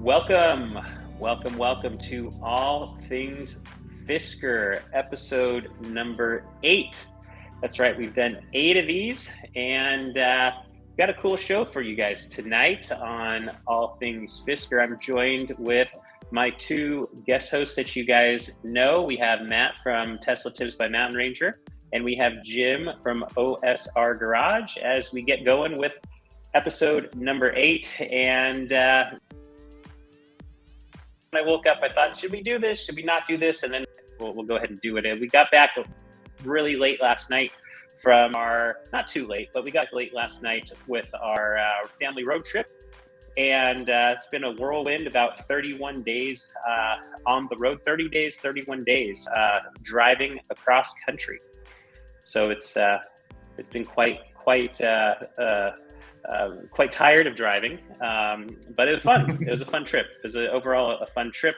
Welcome, welcome to All Things Fisker, episode number 8. That's right, we've done 8 of these, and got a cool show for you guys tonight on All Things Fisker. I'm joined with my 2 guest hosts that you guys know. We have Matt from Tesla Tips by Mountain Ranger, and we have Jim from OSR Garage as we get going with episode number 8. And when I woke up, I thought, should we do this? Should we not do this? And then we'll go ahead and do it. And we got back really late last night from not too late, but we got late last night with our family road trip. And it's been a whirlwind, about 31 days on the road, 30 days, 31 days driving across country. So it's been quite tired of driving, but it was fun. It was a fun trip. It was overall a fun trip.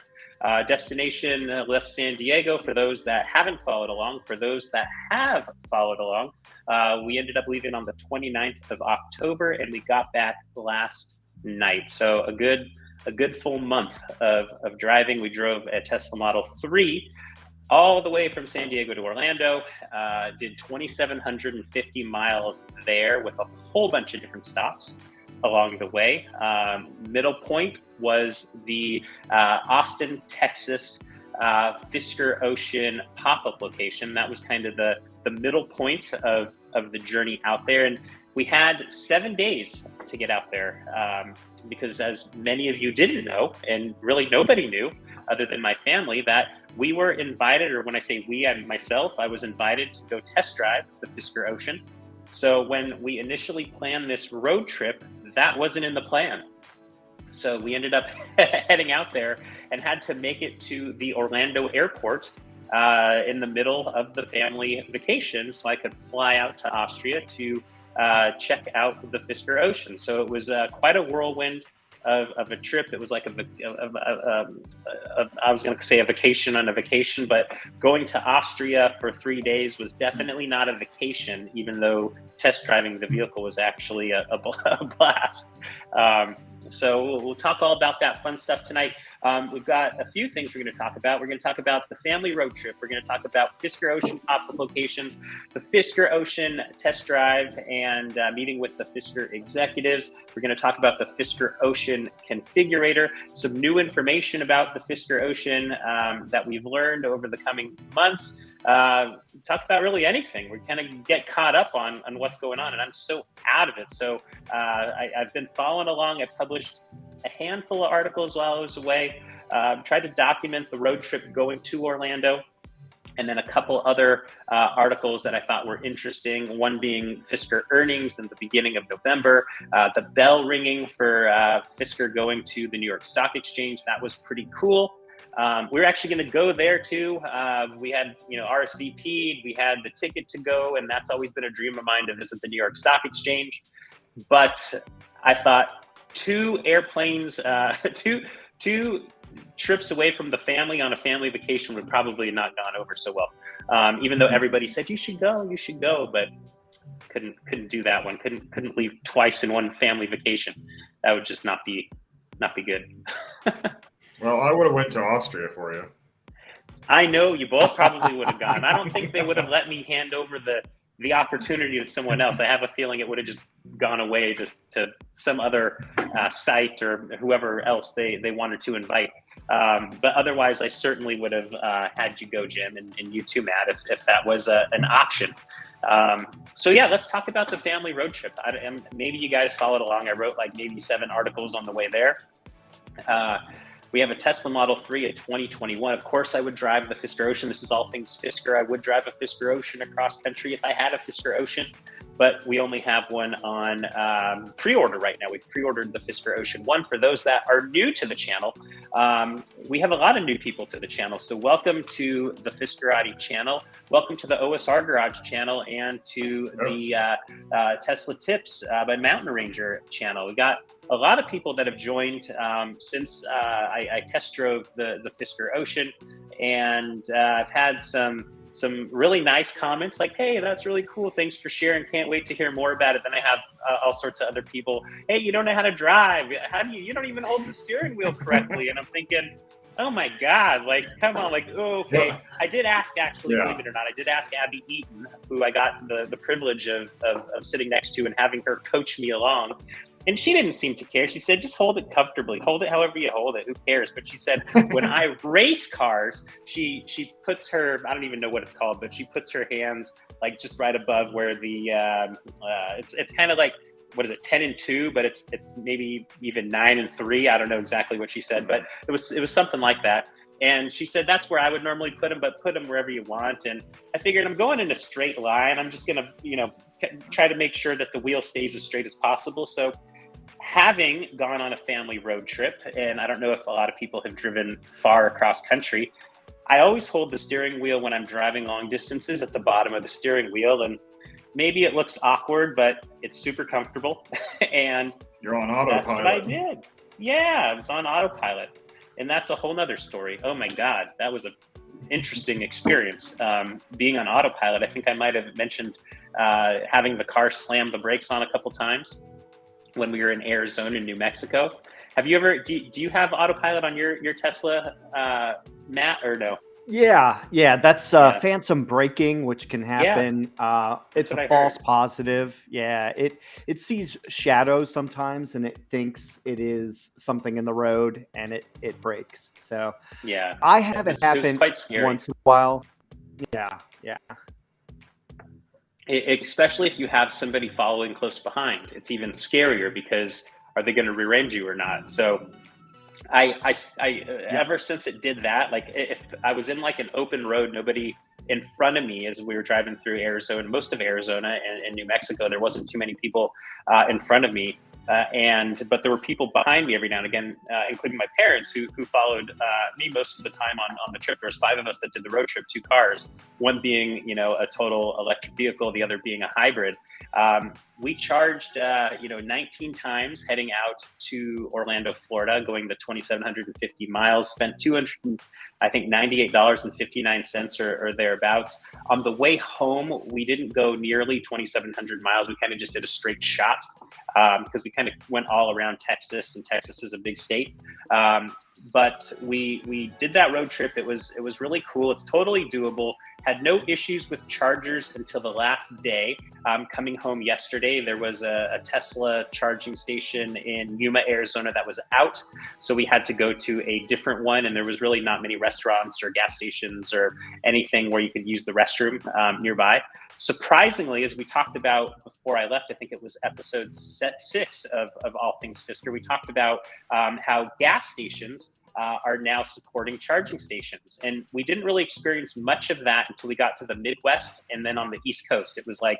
Destination left San Diego. For those that haven't followed along, for those that have followed along, we ended up leaving on the 29th of October, and we got back last night. So a good full month of driving. We drove a Tesla Model 3 all the way from San Diego to Orlando, did 2,750 miles there with a whole bunch of different stops along the way. Middle point was the Austin, Texas Fisker Ocean pop-up location. That was kind of the middle point of the journey out there. And we had 7 days to get out there because, as many of you didn't know, and really nobody knew other than my family, that we were invited, or when I say we, I was invited to go test drive the Fisker Ocean. So when we initially planned this road trip, that wasn't in the plan. So we ended up heading out there and had to make it to the Orlando airport in the middle of the family vacation so I could fly out to Austria to check out the Fisker Ocean. So it was quite a whirlwind of a trip. It was like I was going to say a vacation on a vacation, but going to Austria for 3 days was definitely not a vacation, even though test driving the vehicle was actually a blast. So we'll talk all about that fun stuff tonight. We've got a few things we're going to talk about. We're going to talk about the family road trip. We're going to talk about Fisker Ocean pop-up locations, the Fisker Ocean test drive, and meeting with the Fisker executives. We're going to talk about the Fisker Ocean Configurator, some new information about the Fisker Ocean that we've learned over the coming months. Talk about really anything. We kind of get caught up on what's going on, and I'm so out of it. So I've been following along. I published a handful of articles while I was away, tried to document the road trip going to Orlando, and then a couple other articles that I thought were interesting, one being Fisker earnings in the beginning of November, the bell ringing for Fisker going to the New York Stock Exchange. That was pretty cool. We were actually going to go there too. We had, RSVP'd, we had the ticket to go, and that's always been a dream of mine to visit the New York Stock Exchange. But I thought 2 airplanes, two trips away from the family on a family vacation would probably not gone over so well. Even though everybody said you should go, but couldn't do that one. Couldn't leave twice in one family vacation. That would just not be good. Well, I would have went to Austria for you. I know you both probably would have gone. I don't think they would have let me hand over the opportunity to someone else. I have a feeling it would have just gone away to some other site or whoever else they wanted to invite. But otherwise, I certainly would have had you go, Jim, and you too, Matt, if that was an option. So yeah, let's talk about the family road trip. Maybe you guys followed along. I wrote like maybe 7 articles on the way there. We have a Tesla Model 3, a 2021. Of course, I would drive the Fisker Ocean. This is All Things Fisker. I would drive a Fisker Ocean across country if I had a Fisker Ocean, but we only have one on pre-order right now. We've pre-ordered the Fisker Ocean 1. For those that are new to the channel, we have a lot of new people to the channel. So welcome to the Fiskerati channel. Welcome to the OSR Garage channel and to the Tesla Tips by Mountain Ranger channel. We got a lot of people that have joined since I test drove the Fisker Ocean, and I've had some some really nice comments like, hey, that's really cool. Thanks for sharing. Can't wait to hear more about it. Then I have all sorts of other people. Hey, you don't know how to drive. How do you don't even hold the steering wheel correctly. And I'm thinking, oh my God, like, come on, like, oh, okay. Yeah. I did ask, actually, Yeah. believe it or not, I did ask Abby Eaton, who I got the privilege of sitting next to and having her coach me along. And she didn't seem to care. She said, just hold it comfortably. Hold it however you hold it. Who cares? But she said, when I race cars, she puts her, I don't even know what it's called, but she puts her hands like just right above where the, it's kind of like, what is it, 10 and 2, but it's maybe even 9 and 3. I don't know exactly what she said, but it was something like that. And she said, that's where I would normally put them, but put them wherever you want. And I figured I'm going in a straight line. I'm just going to, try to make sure that the wheel stays as straight as possible. So having gone on a family road trip, and I don't know if a lot of people have driven far across country, I always hold the steering wheel when I'm driving long distances at the bottom of the steering wheel. And maybe it looks awkward, but it's super comfortable. And You're on autopilot. That's what I did. Yeah, I was on autopilot. And that's a whole nother story. Oh my God, that was an interesting experience. Being on autopilot, I think I might have mentioned having the car slam the brakes on a couple times when we were in Arizona and New Mexico. Have you ever, do you have autopilot on your Tesla, Matt, or no? Yeah, that's phantom braking, which can happen. It's a false positive. Yeah, it sees shadows sometimes, and it thinks it is something in the road, and it brakes. So yeah, I have it happen once in a while. Yeah. Especially if you have somebody following close behind, it's even scarier because are they going to rear-end you or not? So I ever since it did that, like if I was in like an open road, nobody in front of me as we were driving through Arizona, most of Arizona and New Mexico, there wasn't too many people in front of me. But there were people behind me every now and again, including my parents who followed me most of the time on the trip. There was 5 of us that did the road trip, 2 cars, one being, a total electric vehicle, the other being a hybrid. We charged, 19 times heading out to Orlando, Florida, going the 2,750 miles, spent $98.59 or thereabouts. On the way home, we didn't go nearly 2,700 miles. We kind of just did a straight shot because we kind of went all around Texas, and Texas is a big state. But we did that road trip. It was really cool. It's totally doable. Had no issues with chargers until the last day. Coming home yesterday, there was a Tesla charging station in Yuma, Arizona that was out. So we had to go to a different one, and there was really not many restaurants or gas stations or anything where you could use the restroom nearby. Surprisingly, as we talked about before I left, I think it was episode 6 of All Things Fisker, we talked about how gas stations are now supporting charging stations. And we didn't really experience much of that until we got to the Midwest and then on the East Coast. It was like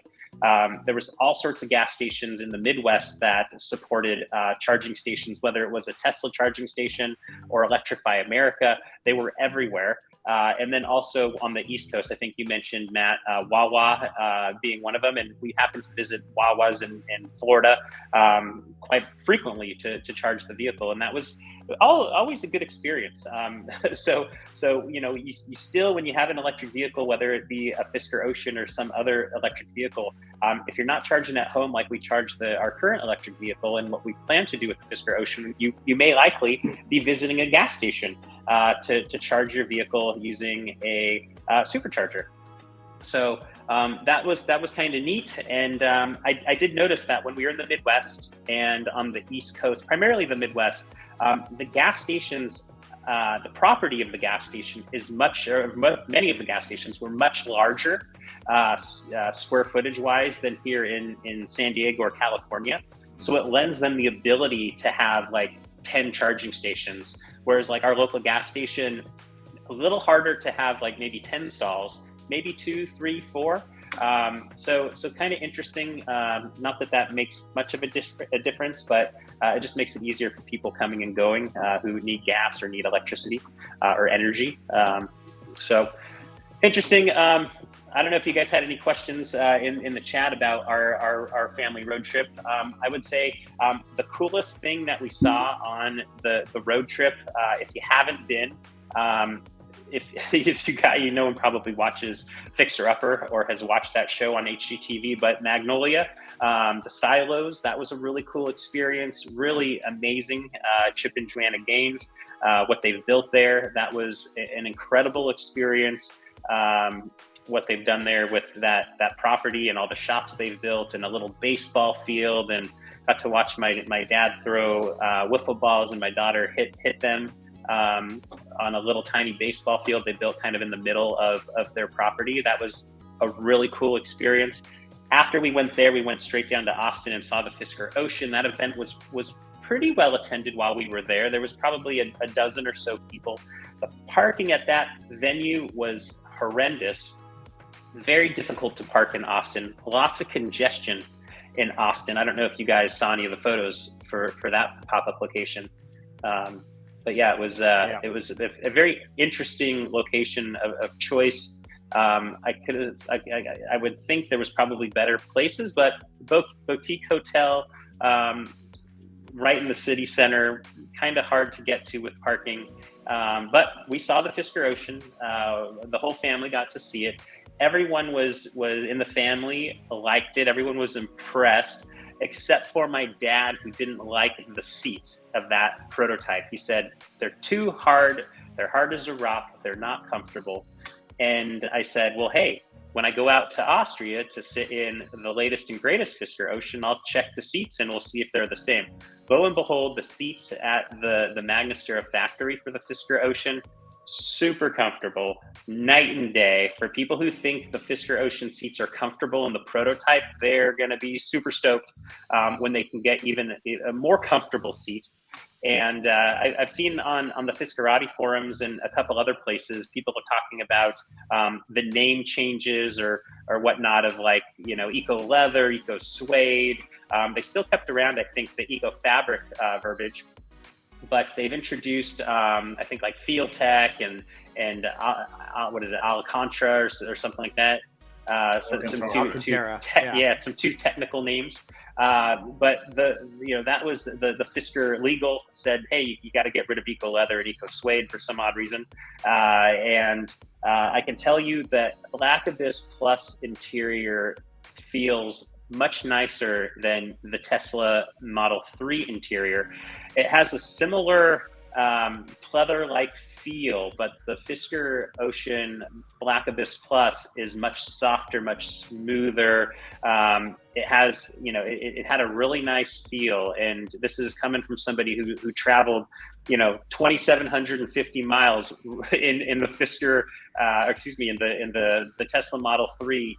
there was all sorts of gas stations in the Midwest that supported charging stations, whether it was a Tesla charging station or Electrify America. They were everywhere. And then also on the East Coast, I think you mentioned, Matt, Wawa being one of them. And we happened to visit Wawas in Florida quite frequently to charge the vehicle. And that was always a good experience. So you still, when you have an electric vehicle, whether it be a Fisker Ocean or some other electric vehicle, if you're not charging at home like we charge our current electric vehicle and what we plan to do with the Fisker Ocean, you may likely be visiting a gas station to charge your vehicle using a supercharger. So that was kind of neat. And I did notice that when we were in the Midwest and on the East Coast, primarily the Midwest, the gas stations, the property of the gas station is many of the gas stations were much larger square footage wise than here in San Diego or California. So it lends them the ability to have like 10 charging stations, whereas like our local gas station, a little harder to have like maybe 10 stalls, maybe 2, 3, 4. So kind of interesting. Not that makes much of a difference, but it just makes it easier for people coming and going who need gas or need electricity or energy. So interesting. I don't know if you guys had any questions in the chat about our family road trip. I would say the coolest thing that we saw on the road trip, if you haven't been, if you know and probably watches Fixer Upper or has watched that show on HGTV, but Magnolia, the silos, that was a really cool experience, really amazing. Chip and Joanna Gaines, what they've built there, that was an incredible experience. What they've done there with that property and all the shops they've built and a little baseball field, and got to watch my dad throw wiffle balls and my daughter hit them on a little tiny baseball field they built kind of in the middle of their property. That was a really cool experience. After we went there, we went straight down to Austin and saw the Fisker Ocean. That event was pretty well attended while we were there. There was probably a dozen or so people. The parking at that venue was horrendous. Very difficult to park in Austin. Lots of congestion in Austin. I don't know if you guys saw any of the photos for that pop-up location. But yeah, it was a very interesting location of choice. I would think there was probably better places, but boutique hotel, right in the city center, kind of hard to get to with parking. But we saw the Fisker Ocean. The whole family got to see it. Everyone was in the family liked it. Everyone was impressed, except for my dad, who didn't like the seats of that prototype. He said, they're too hard. They're hard as a rock. They're not comfortable. And I said, well, hey, when I go out to Austria to sit in the latest and greatest Fisker Ocean, I'll check the seats and we'll see if they're the same. Lo and behold, the seats at the Magnaster factory for the Fisker Ocean, super comfortable, night and day. For people who think the Fisker Ocean seats are comfortable in the prototype, they're going to be super stoked when they can get even a more comfortable seat. And I've seen on the Fiskerati forums and a couple other places, people are talking about the name changes or whatnot of, like, you know, eco leather, eco suede. They still kept around, I think, the eco fabric verbiage. But they've introduced, I think, like Feel Tech and what is it, Alcantara or something like that. Some two technical names. But that was the Fisker legal said, hey, you got to get rid of eco leather and eco suede for some odd reason. And I can tell you that Black Abyss Plus interior feels much nicer than the Tesla Model 3 interior. It has a similar pleather-like feel, but the Fisker Ocean Black Abyss Plus is much softer, much smoother. It has, it had a really nice feel, and this is coming from somebody who traveled, 2,750 miles in the Fisker, in the Tesla Model 3,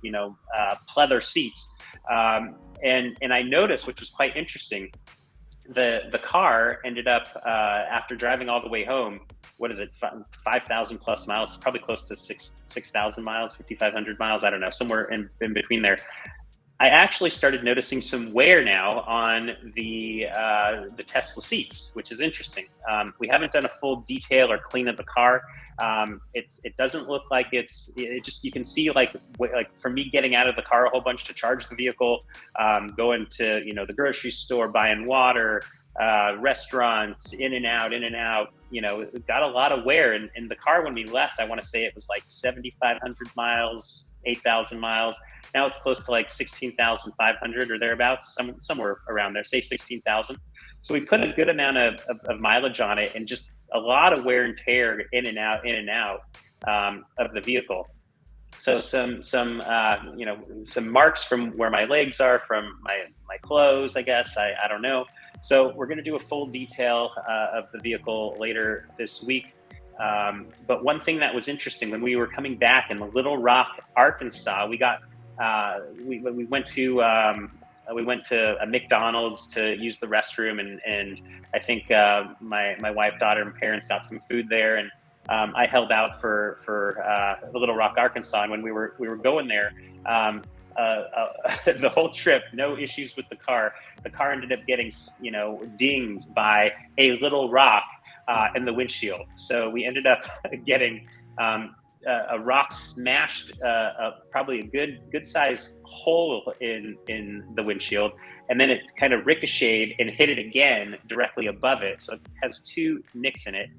pleather seats. And I noticed, which was quite interesting, the car ended up, after driving all the way home, 5,000 plus miles, probably close to 6,000 miles, 5,500 miles, I don't know, somewhere in between there. I actually started noticing some wear now on the Tesla seats, which is interesting. We haven't done a full detail or clean of the car. It doesn't look like you can see like for me getting out of the car a whole bunch to charge the vehicle, going to, the grocery store, buying water, restaurants, in and out, it got a lot of wear. And the car, when we left, I want to say it was like 7,500 miles, 8,000 miles. Now it's close to like 16,500 or thereabouts, somewhere around there, say 16,000. So we put a good amount of mileage on it, and just a lot of wear and tear in and out of the vehicle. So some marks from where my legs are, from my clothes, I guess, I don't know. So we're going to do a full detail of the vehicle later this week. But one thing that was interesting, when we were coming back in Little Rock, Arkansas, we got we went to a McDonald's to use the restroom, and I think my wife, daughter, and parents got some food there, and I held out for Little Rock, Arkansas. And when we were going there, the whole trip, no issues with the car. The car ended up getting dinged by a little rock in the windshield. So we ended up getting a rock smashed probably a good sized hole in the windshield, and then it kind of ricocheted and hit it again directly above it. So it has two nicks in it.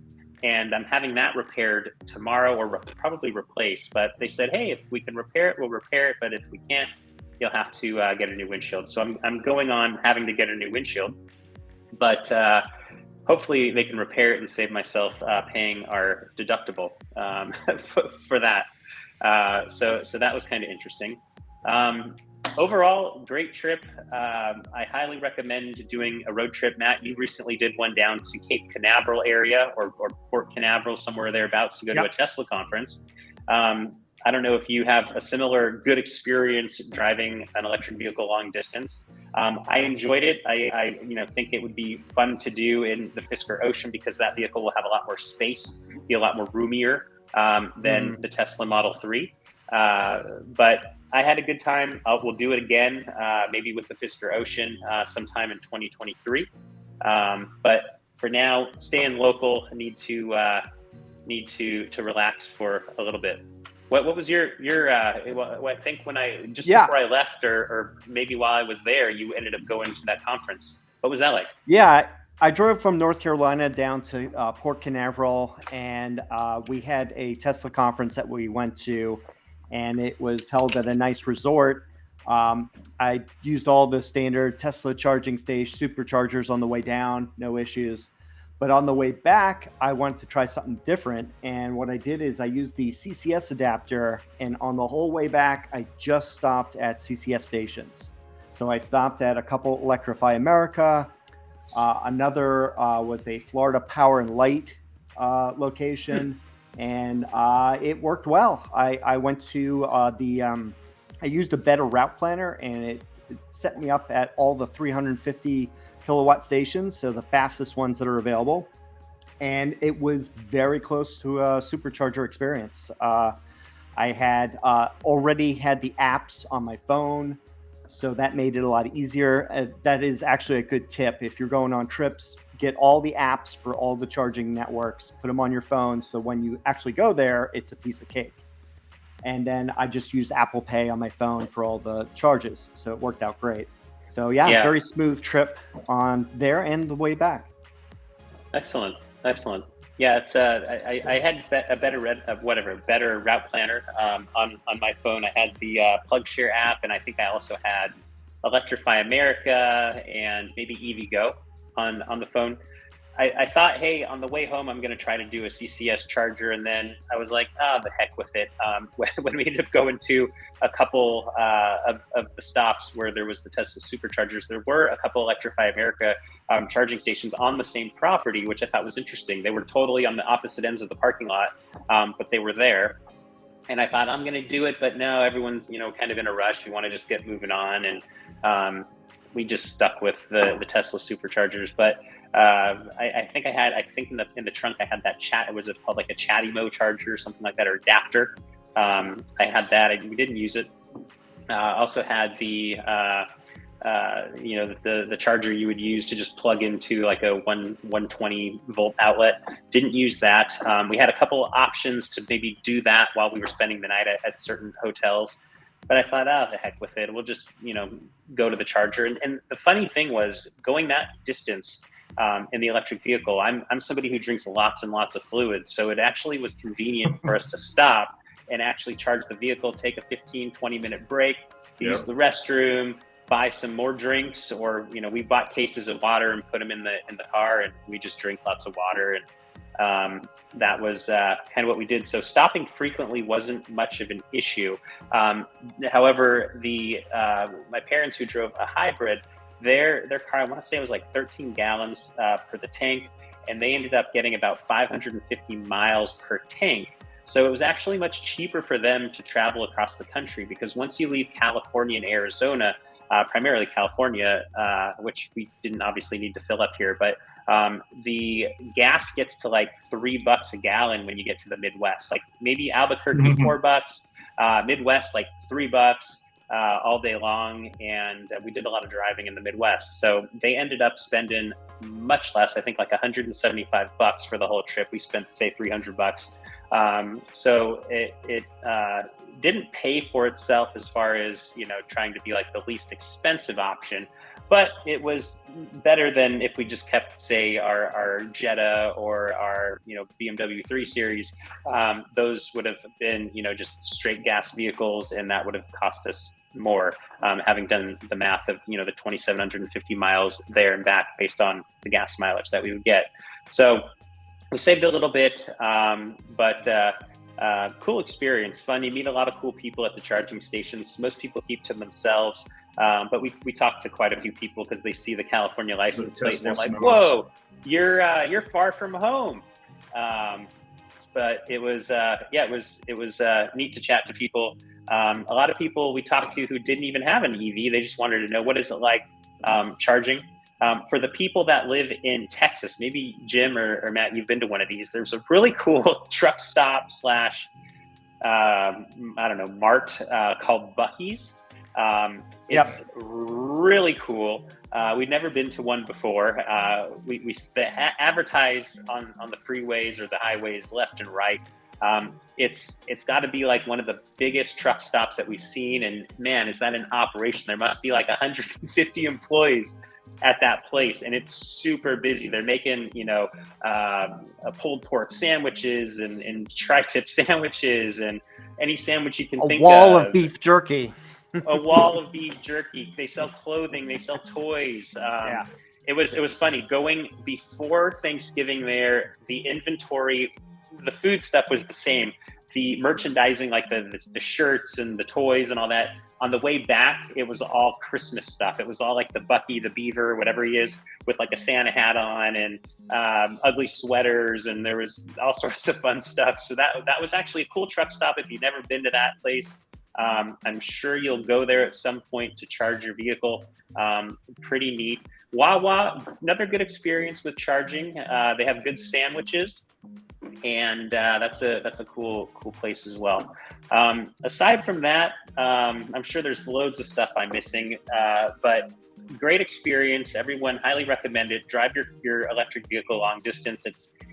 and I'm having that repaired tomorrow, or probably replaced. But they said, hey, if we can repair it, we'll repair it. But if we can't, you'll have to get a new windshield. So I'm going on having to get a new windshield. But hopefully they can repair it and save myself paying our deductible for that. So that was kind of interesting. Overall, great trip. I highly recommend doing a road trip. Matt, you recently did one down to Cape Canaveral area, or Port Canaveral, somewhere thereabouts, to go to a Tesla conference. I don't know if you have a similar good experience driving an electric vehicle long distance. I enjoyed it. I think it would be fun to do in the Fisker Ocean, because that vehicle will have a lot more space, be a lot more roomier than the Tesla Model 3. But I had a good time. We'll do it again, maybe with the Fisker Ocean sometime in 2023. But for now, staying local. Need to relax for a little bit. What was your I think when before I left, or maybe while I was there, you ended up going to that conference. What was that like? Yeah, I drove from North Carolina down to Port Canaveral, and we had a Tesla conference that we went to, and it was held at a nice resort. I used all the standard Tesla charging station superchargers on the way down, no issues. But on the way back, I wanted to try something different. And what I did is I used the CCS adapter. And on the whole way back, I just stopped at CCS stations. So I stopped at a couple Electrify America. Another was a Florida Power and Light location. And it worked well. I went to I used a better route planner, and it set me up at all the 350 kilowatt stations, so the fastest ones that are available. And it was very close to a supercharger experience. I had already had the apps on my phone, so that made it a lot easier. That is actually a good tip. If you're going on trips, get all the apps for all the charging networks, put them on your phone, so when you actually go there, it's a piece of cake. And then I just used Apple Pay on my phone for all the charges, so it worked out great. So yeah, very smooth trip on there and the way back. Excellent. Yeah, it's I had a better route planner on my phone. I had the PlugShare app, and I think I also had Electrify America and maybe EVgo on the phone. I thought, hey, on the way home, I'm going to try to do a CCS charger. And then I was like, the heck with it. When we ended up going to a couple of the stops where there was the Tesla superchargers, there were a couple Electrify America charging stations on the same property, which I thought was interesting. They were totally on the opposite ends of the parking lot, but they were there. And I thought, I'm going to do it. But no, everyone's, kind of in a rush. We want to just get moving on. And we just stuck with the Tesla superchargers. But I think in the trunk I had that it was called like a Chatimo charger or something like that, or adapter. I had that. We didn't use it. Also had the charger you would use to just plug into like a 120 volt outlet. Didn't use that. We had a couple options to maybe do that while we were spending the night at certain hotels. But I thought, the heck with it. We'll just, go to the charger. And the funny thing was, going that distance in the electric vehicle, I'm somebody who drinks lots and lots of fluids. So it actually was convenient for us to stop and actually charge the vehicle, take a 15, 20-minute break, use the restroom, buy some more drinks, or, we bought cases of water and put them in the car, and we just drink lots of water. And that was kind of what we did. So stopping frequently wasn't much of an issue. However, my parents, who drove a hybrid, their car, I want to say it was like 13 gallons for the tank, and they ended up getting about 550 miles per tank. So it was actually much cheaper for them to travel across the country, because once you leave California and Arizona, primarily California, which we didn't obviously need to fill up here, but the gas gets to like $3 a gallon when you get to the Midwest. Like maybe Albuquerque $4, Midwest like $3 all day long. And we did a lot of driving in the Midwest, so they ended up spending much less. I think like $175 for the whole trip. We spent, say, $300 So it didn't pay for itself as far as, trying to be like the least expensive option, but it was better than if we just kept, say, our Jetta or our, BMW 3 Series. Those would have been, just straight gas vehicles, and that would have cost us more, having done the math of, the 2,750 miles there and back based on the gas mileage that we would get. So we saved a little bit, but cool experience, fun. You meet a lot of cool people at the charging stations. Most people keep to themselves, but we talked to quite a few people because they see the California license plate and they're like, "Whoa, you're far from home." But it was it was neat to chat to people. A lot of people we talked to who didn't even have an EV. They just wanted to know, what is it like charging. For the people that live in Texas, maybe Jim or Matt, you've been to one of these. There's a really cool truck stop / mart called Buc-ee's. It's really cool. We'd never been to one before. We advertise on the freeways or the highways left and right. It's got to be like one of the biggest truck stops that we've seen. And man, is that an operation? There must be like 150 employees at that place, and it's super busy. They're making, pulled pork sandwiches and tri-tip sandwiches and any sandwich you can think of. A wall of beef jerky. A wall of beef jerky. They sell clothing. They sell toys. It was funny going before Thanksgiving there. The inventory, the food stuff was the same. The merchandising, like the shirts and the toys and all that. On the way back, it was all Christmas stuff. It was all like the Bucky, the beaver, whatever he is, with like a Santa hat on and ugly sweaters, and there was all sorts of fun stuff. So that was actually a cool truck stop. If you've never been to that place, I'm sure you'll go there at some point to charge your vehicle. Pretty neat. Wawa, another good experience with charging. They have good sandwiches, and that's a cool place as well. Aside from that, I'm sure there's loads of stuff I'm missing, but great experience. Everyone highly recommend it. Drive your electric vehicle long distance.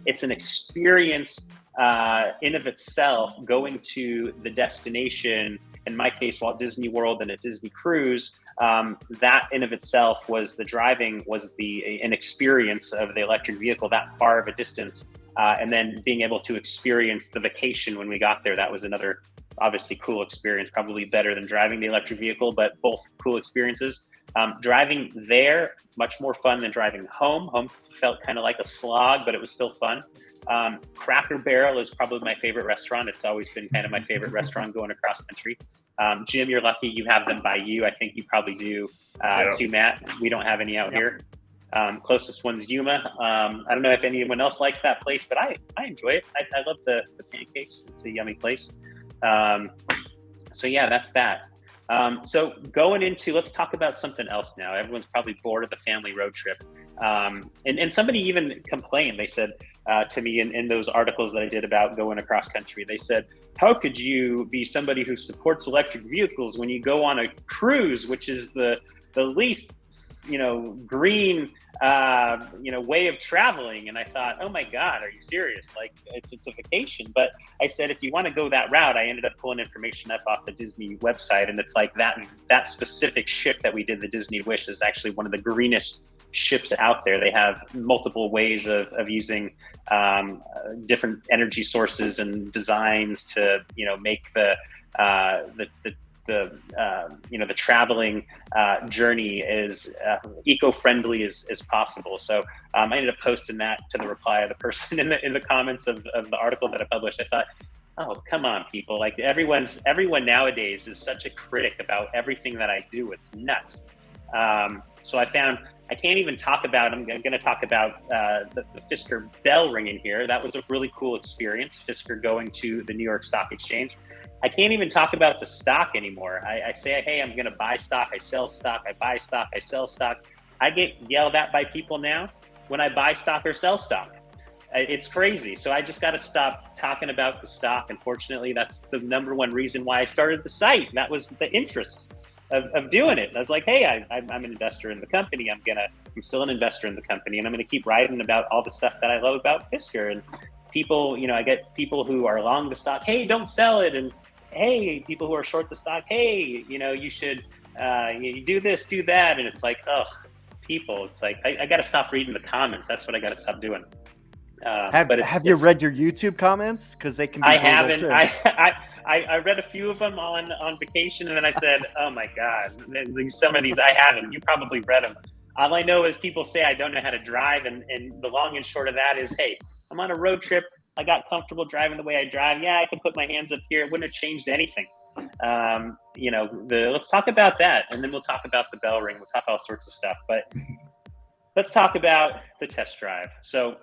It's an experience in of itself. Going to the destination, in my case, Walt Disney World and a Disney cruise, that in of itself was the driving, was an experience of the electric vehicle that far of a distance. And then being able to experience the vacation when we got there, that was another obviously cool experience, probably better than driving the electric vehicle, but both cool experiences. Driving there, much more fun than driving home. Home felt kind of like a slog, but it was still fun. Cracker Barrel is probably my favorite restaurant. It's always been kind of my favorite restaurant going across country. Jim, you're lucky you have them by you. I think you probably do too, Matt. We don't have any out here. Closest one's Yuma. I don't know if anyone else likes that place, but I enjoy it. I love the pancakes. It's a yummy place. So yeah, that's that. So going into, let's talk about something else now. Everyone's probably bored of the family road trip. And somebody even complained. They said to me in those articles that I did about going across country, they said, how could you be somebody who supports electric vehicles when you go on a cruise, which is the least, green, way of traveling? And I thought, oh my God, are you serious? Like it's a vacation. But I said, if you want to go that route, I ended up pulling information up off the Disney website. And it's like that specific ship that we did, the Disney Wish, is actually one of the greenest ships out there. They have multiple ways of using different energy sources and designs to, make the traveling journey as eco-friendly as possible. So I ended up posting that to the reply of the person in the comments of the article that I published. I thought, oh, come on, people. Like everyone nowadays is such a critic about everything that I do. It's nuts. So I found, I can't even talk about, I'm going to talk about the Fisker bell ringing here. That was a really cool experience, Fisker going to the New York Stock Exchange. I can't even talk about the stock anymore. I say, hey, I'm going to buy stock, I sell stock, I buy stock, I sell stock. I get yelled at by people now when I buy stock or sell stock. It's crazy. So I just got to stop talking about the stock. Unfortunately, that's the number one reason why I started the site. That was the interest of doing it. I was like, hey, I'm an investor in the company. I'm still an investor in the company, and I'm going to keep writing about all the stuff that I love about Fisker. And people, I get people who are long the stock, hey, don't sell it, and hey, people who are short the stock, hey, you should you do this, do that, and it's like, ugh, people. It's like I got to stop reading the comments. That's what I got to stop doing. Have you read your YouTube comments? Because they can be I haven't. too. I read a few of them on vacation, and then I said, oh my God, some of these I haven't. You probably read them. All I know is people say I don't know how to drive, and the long and short of that is, hey, I'm on a road trip. I got comfortable driving the way I drive. Yeah, I can put my hands up here. It wouldn't have changed anything. Let's talk about that, and then we'll talk about the bell ring. We'll talk all sorts of stuff, but let's talk about the test drive. So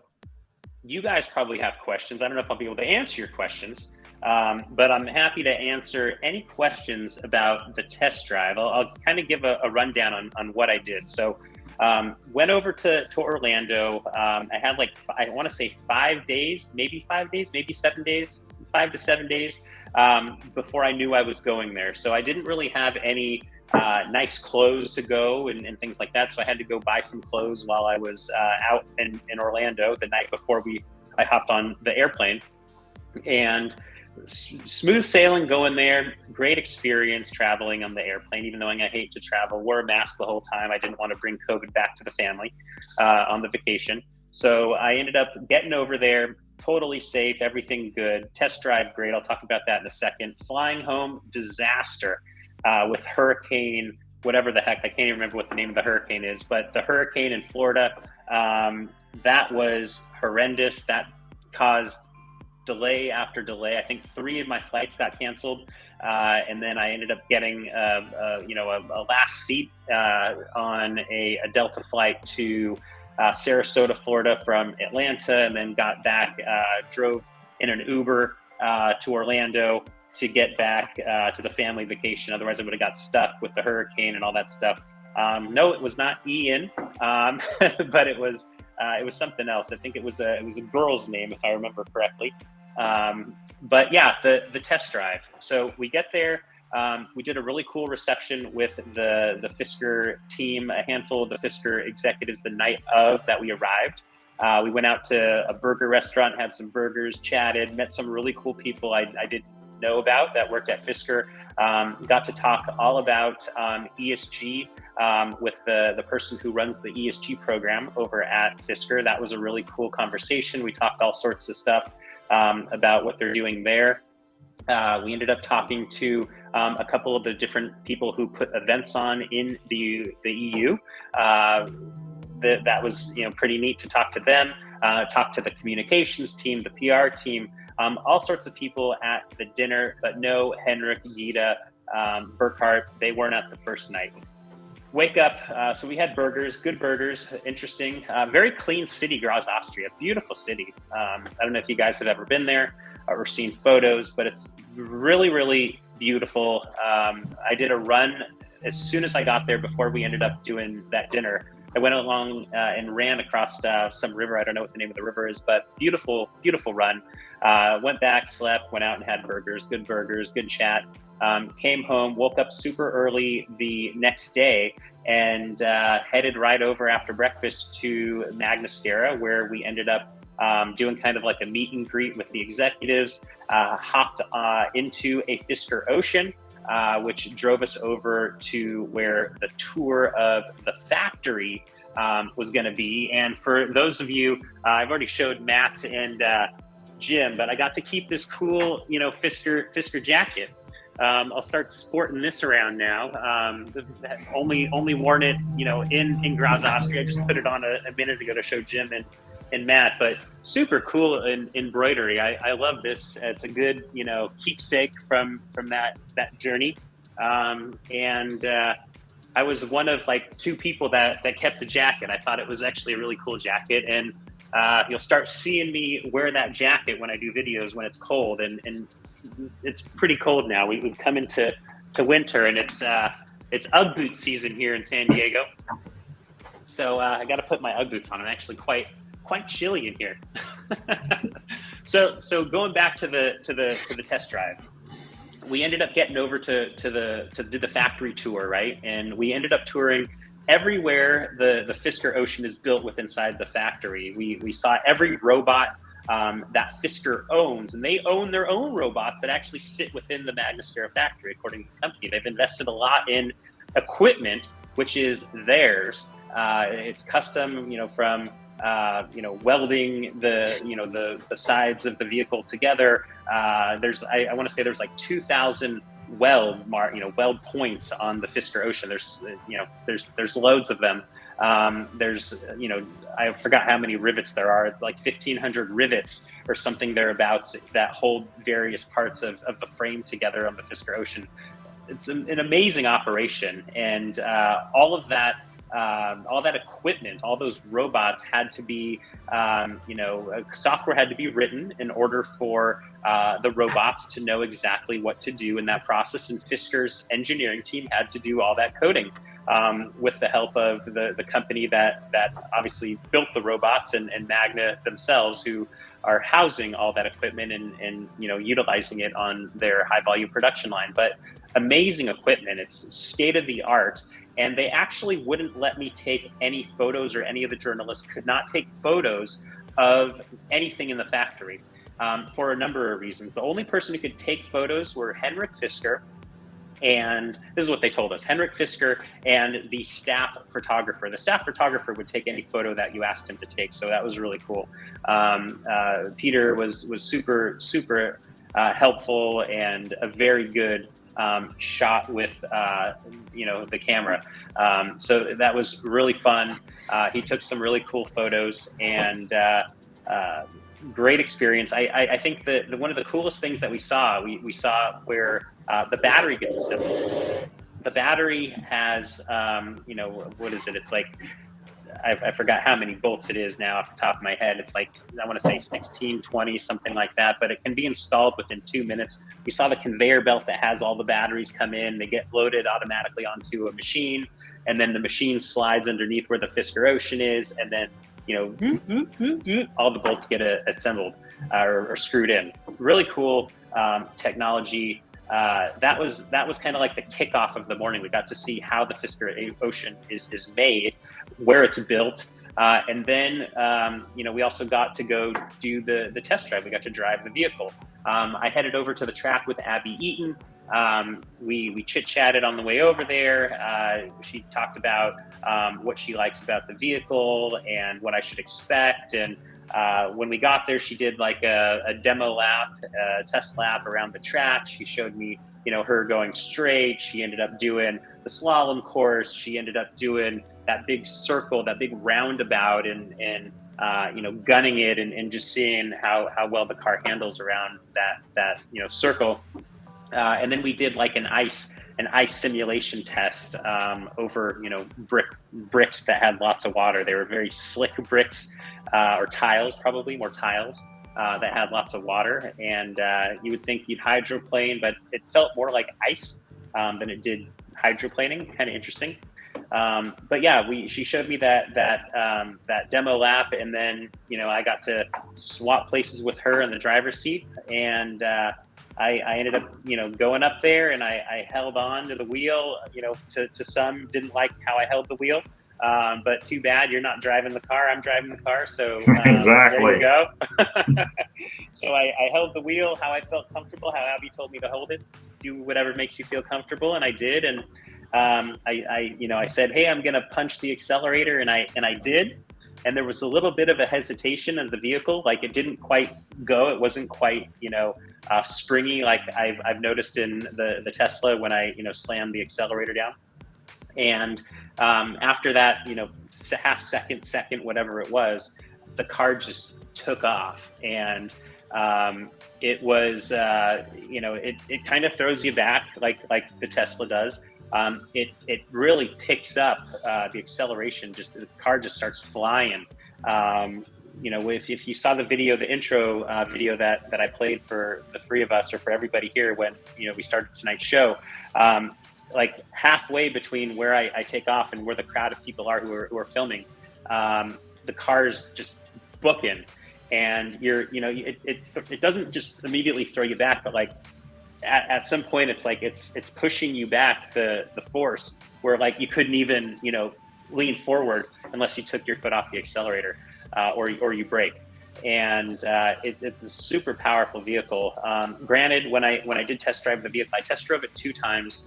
you guys probably have questions. I don't know if I'll be able to answer your questions, but I'm happy to answer any questions about the test drive. I'll kind of give a rundown on what I did. So went over to Orlando. I had I want to say 5 days, maybe 7 days, 5 to 7 days before I knew I was going there. So I didn't really have any nice clothes to go and things like that. So I had to go buy some clothes while I was out in Orlando the night before I hopped on the airplane. And smooth sailing going there. Great experience traveling on the airplane, even though I hate to travel. Wore a mask the whole time. I didn't want to bring COVID back to the family on the vacation. So I ended up getting over there, totally safe, everything good. Test drive, great. I'll talk about that in a second. Flying home, disaster with hurricane, whatever the heck. I can't even remember what the name of the hurricane is, but the hurricane in Florida, that was horrendous. That caused delay after delay. I think 3 of my flights got canceled, and then I ended up getting a last seat on a Delta flight to Sarasota, Florida from Atlanta, and then got back, drove in an Uber to Orlando to get back to the family vacation. Otherwise I would have got stuck with the hurricane and all that stuff. No, it was not Ian, but it was something else. I think it was a girl's name, if I remember correctly. But yeah, the test drive. So we get there. We did a really cool reception with the Fisker team, a handful of the Fisker executives the night of that we arrived. We went out to a burger restaurant, had some burgers, chatted, met some really cool people I didn't know about that worked at Fisker. Got to talk all about ESG with the person who runs the ESG program over at Fisker. That was a really cool conversation. We talked all sorts of stuff about what they're doing there. We ended up talking to a couple of the different people who put events on in the EU. That was pretty neat to talk to them, talk to the communications team, the PR team, all sorts of people at the dinner, but no Henrik, Gita, Burkhart, they weren't at the first night. Wake up, so we had burgers, good burgers, interesting, very clean city, Graz, Austria, beautiful city. I don't know if you guys have ever been there or seen photos, but it's really, really beautiful. I did a run as soon as I got there before we ended up doing that dinner. I went along and ran across some river. I don't know what the name of the river is, but beautiful, beautiful run. Went back, slept, went out and had burgers, good chat. Came home, woke up super early the next day and headed right over after breakfast to Magnastera, where we ended up doing kind of like a meet and greet with the executives, hopped into a Fisker Ocean, which drove us over to where the tour of the factory was going to be. And for those of you, I've already showed Matt and Jim, but I got to keep this cool, Fisker jacket. I'll start sporting this around now. Only worn it, in Graz, Austria. I just put it on a minute ago to show Jim and Matt, but super cool embroidery. I love this. It's a good, keepsake from that journey. And I was one of 2 people that kept the jacket. I thought it was actually a really cool jacket, and you'll start seeing me wear that jacket when I do videos when it's cold, and it's pretty cold now. We've come into winter, and it's Ugg boot season here in San Diego. So I got to put my Ugg boots on. I'm actually quite chilly in here. So going back to the test drive, we ended up getting over to do the factory tour, right? And we ended up touring everywhere the Fisker Ocean is built with inside the factory. We saw every robot that Fisker owns, and they own their own robots that actually sit within the Magnastera factory, according to the company. They've invested a lot in equipment, which is theirs. It's custom, from welding the sides of the vehicle together. I want to say there's like 2,000 weld points on the Fisker Ocean. There's loads of them. I forgot how many rivets there are, like 1,500 rivets or something thereabouts that hold various parts of the frame together on the Fisker Ocean. It's an amazing operation, and all that equipment, all those robots had to be, software had to be written in order for the robots to know exactly what to do in that process. And Fisker's engineering team had to do all that coding with the help of the company that obviously built the robots and Magna themselves, who are housing all that equipment and utilizing it on their high volume production line. But amazing equipment, it's state of the art. And they actually wouldn't let me take any photos, or any of the journalists could not take photos of anything in the factory for a number of reasons. The only person who could take photos were Henrik Fisker, and this is what they told us: Henrik Fisker and the staff photographer. The staff photographer would take any photo that you asked him to take, so that was really cool. Peter was super helpful and a very good shot with the camera, so that was really fun. He took some really cool photos, and great experience. I think that one of the coolest things that we saw where the battery gets assembled. The battery has what is it? It's like, I forgot how many bolts it is now off the top of my head. It's like, I want to say 16, 20, something like that, but it can be installed within 2 minutes. We saw the conveyor belt that has all the batteries come in. They get loaded automatically onto a machine, and then the machine slides underneath where the Fisker Ocean is, and then all the bolts get assembled or screwed in. Really cool technology. That was kind of like the kickoff of the morning. We got to see how the Fisker Ocean is made, where it's built, and then we also got to go do the test drive. We got to drive the vehicle. I headed over to the track with Abby Eaton. We chit-chatted on the way over there. She talked about what she likes about the vehicle and what I should expect. And when we got there, she did like a demo lap, test lap around the track. She showed me, her going straight. She ended up doing the slalom course. She ended up doing that big circle, that big roundabout, and gunning it and just seeing how well the car handles around that circle. And then we did like an ice simulation test over bricks that had lots of water. They were very slick bricks, or tiles, probably more tiles that had lots of water. And you would think you'd hydroplane, but it felt more like ice than it did hydroplaning. Kind of interesting. But yeah, she showed me that demo lap, and then I got to swap places with her in the driver's seat, and I ended up going up there, and I held on to the wheel. To some didn't like how I held the wheel, but too bad, you're not driving the car, I'm driving the car, so exactly. There you go. So I held the wheel how I felt comfortable, how Abby told me to hold it. Do whatever makes you feel comfortable, and I did. And I said, hey, I'm gonna punch the accelerator, and I did. And there was a little bit of a hesitation of the vehicle, like it didn't quite go. It wasn't quite, springy like I've noticed in the Tesla when I, slammed the accelerator down. And after that, half second, whatever it was, the car just took off. And it was, it kind of throws you back like the Tesla does. It really picks up the acceleration. Just the car just starts flying. If you saw the video, the intro video that I played for the three of us, or for everybody here when we started tonight's show, like halfway between where I take off and where the crowd of people are who are filming, the car's just booking, and it doesn't just immediately throw you back, but like at some point it's like it's pushing you back, the force, where like you couldn't even lean forward unless you took your foot off the accelerator or you brake. and it's a super powerful vehicle. Granted, when I did test drive the vehicle, I test drove it 2 times.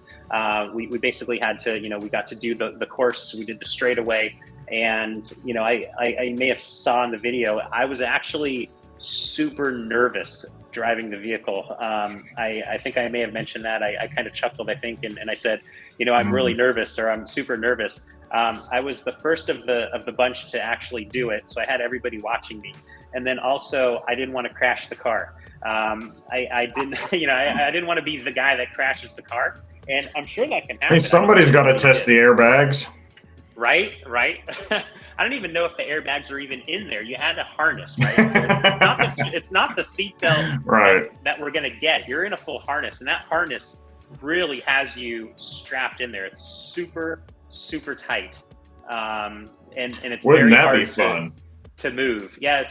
We basically had to, we got to do the course. We did the straightaway, and I may have saw in the video, I was actually super nervous driving the vehicle. I think I may have mentioned that. I kind of chuckled, I think, and I said, I'm really nervous, or I'm super nervous. I was the first of the bunch to actually do it, so I had everybody watching me. And then also, I didn't want to crash the car. I didn't, I didn't want to be the guy that crashes the car. And I'm sure that can happen. I mean, somebody's got to test the airbags. Right. I don't even know if the airbags are even in there. You had a harness, right? So it's not the seatbelt that we're going to get. You're in a full harness, and that harness really has you strapped in there. It's super, super tight. And it's Wouldn't very that hard be fun to move. Yeah,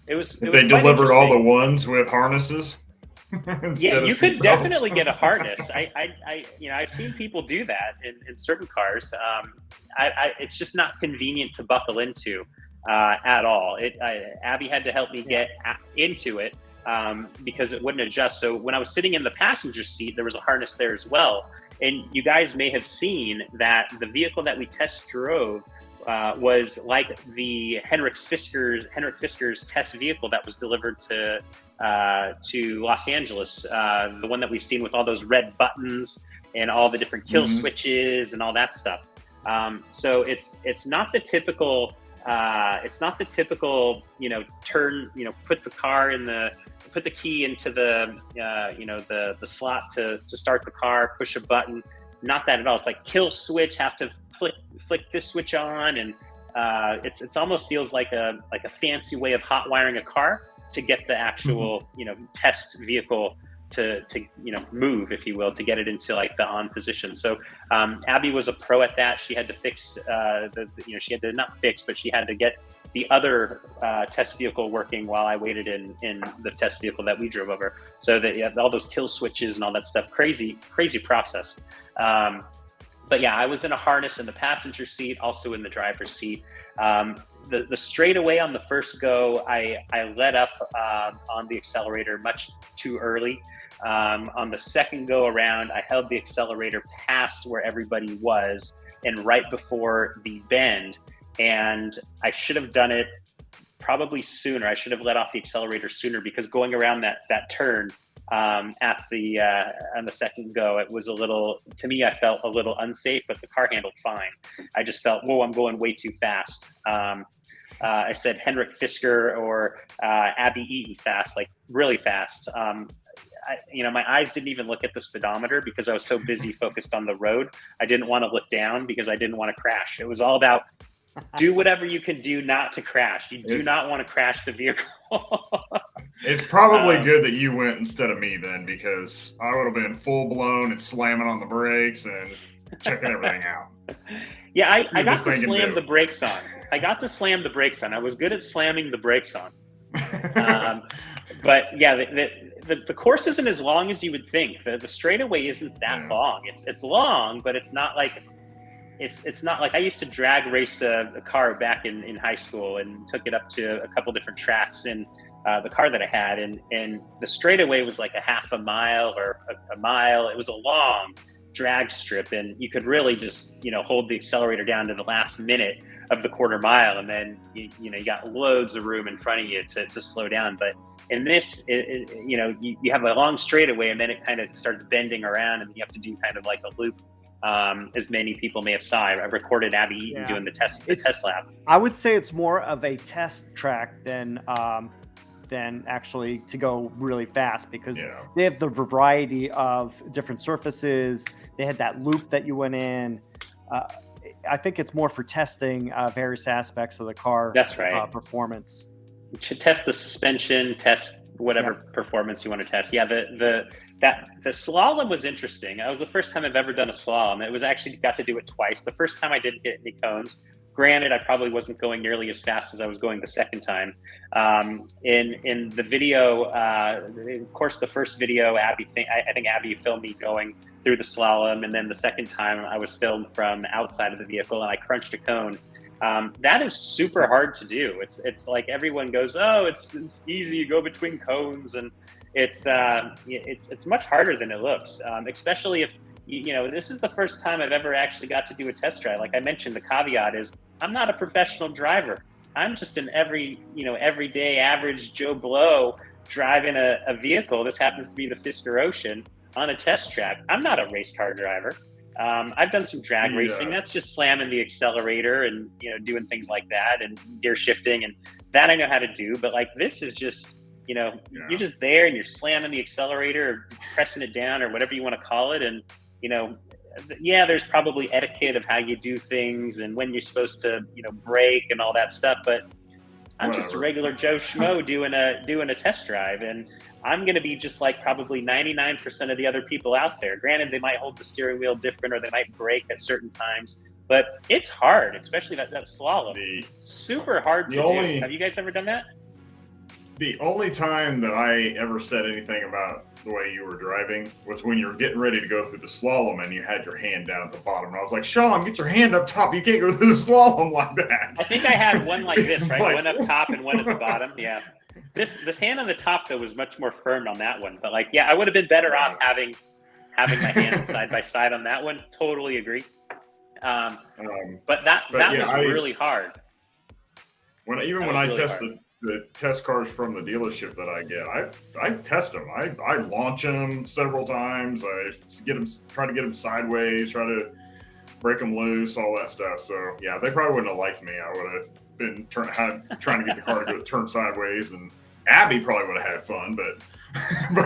it was. If they delivered all the ones with harnesses. Yeah, you could definitely get a harness. I've seen people do that in certain cars. It's just not convenient to buckle into at all. Abby had to help me get into it because it wouldn't adjust. So when I was sitting in the passenger seat, there was a harness there as well. And you guys may have seen that the vehicle that we test drove was like the Henrik Fisker's test vehicle that was delivered to Los Angeles, the one that we've seen with all those red buttons and all the different kill switches and all that stuff. So it's not the typical turn, put the key into the slot to start the car, push a button. Not that at all. It's like kill switch, have to flick this switch on, and it's almost feels like a fancy way of hot wiring a car to get the actual test vehicle to move, if you will, to get it into like the on position. So Abby was a pro at that. She had to fix she had to not fix, but she had to get the other test vehicle working while I waited in the test vehicle that we drove over. So that all those kill switches and all that stuff, crazy process. But yeah, I was in a harness in the passenger seat, also in the driver's seat. The straightaway on the first go, I let up on the accelerator much too early. On the second go around, I held the accelerator past where everybody was and right before the bend. And I should have done it probably sooner. I should have let off the accelerator sooner, because going around that turn on the second go, it was to me, I felt a little unsafe, but the car handled fine. I just felt, whoa, I'm going way too fast. I said Henrik Fisker or Abby Eaton fast, like really fast. My eyes didn't even look at the speedometer because I was so busy focused on the road. I didn't want to look down because I didn't want to crash. It was all about do whatever you can do not to crash. You do not want to crash the vehicle. It's probably good that you went instead of me then, because I would have been full blown and slamming on the brakes and checking everything out. Yeah, I got to slam the brakes on. I was good at slamming the brakes on. But yeah, the course isn't as long as you would think. The straightaway isn't that long. It's long, but it's not like I used to drag race a car back in high school and took it up to a couple different tracks in the car that I had, and the straightaway was like a half a mile or a mile. It was a long drag strip, and you could really just hold the accelerator down to the last minute of the quarter mile, and then you got loads of room in front of you to slow down. But in this, you have a long straightaway, and then it kind of starts bending around, and you have to do kind of like a loop. As many people may have saw. I recorded Abby Eaton doing the test lap. I would say it's more of a test track than actually to go really fast, because they have the variety of different surfaces. They had that loop that you went in. I think it's more for testing various aspects of the car. That's right. Performance. To test the suspension, test whatever performance you want to test. Yeah, the slalom was interesting. It was the first time I've ever done a slalom. It was actually got to do it twice. The first time I didn't hit any cones. Granted, I probably wasn't going nearly as fast as I was going the second time. In the video, of course, the first video, I think Abby filmed me going through the slalom, and then the second time I was filmed from outside of the vehicle, and I crunched a cone That is super hard to do. It's like everyone goes, oh, it's easy. You go between cones, and it's much harder than it looks. Especially if this is the first time I've ever actually got to do a test drive. Like I mentioned, the caveat is I'm not a professional driver. I'm just an everyday average Joe Blow driving a vehicle. This happens to be the Fisker Ocean on a test track. I'm not a race car driver. I've done some drag racing. That's just slamming the accelerator and doing things like that and gear shifting, and that I know how to do. But like this is just you're just there and you're slamming the accelerator or pressing it down or whatever you want to call it, and there's probably etiquette of how you do things and when you're supposed to brake and all that stuff. But I'm just a regular Joe Schmo doing a test drive, and I'm going to be just like probably 99% of the other people out there. Granted, they might hold the steering wheel different or they might brake at certain times, but it's hard, especially that slalom. Super hard to do. Have you guys ever done that? The only time that I ever said anything about the way you were driving was when you were getting ready to go through the slalom and you had your hand down at the bottom. And I was like, Sean, get your hand up top. You can't go through the slalom like that. I think I had one like this, right? One up top and one at the bottom. Yeah. This hand on the top, though, was much more firm on that one. But I would have been better off having my hands side by side on that one. Totally agree. But that was really hard. When I tested the test cars from the dealership that I get, I test them. I launch them several times. I try to get them sideways, try to break them loose, all that stuff. So yeah, they probably wouldn't have liked me. I would have been trying to get the car to turn sideways, and Abby probably would have had fun, but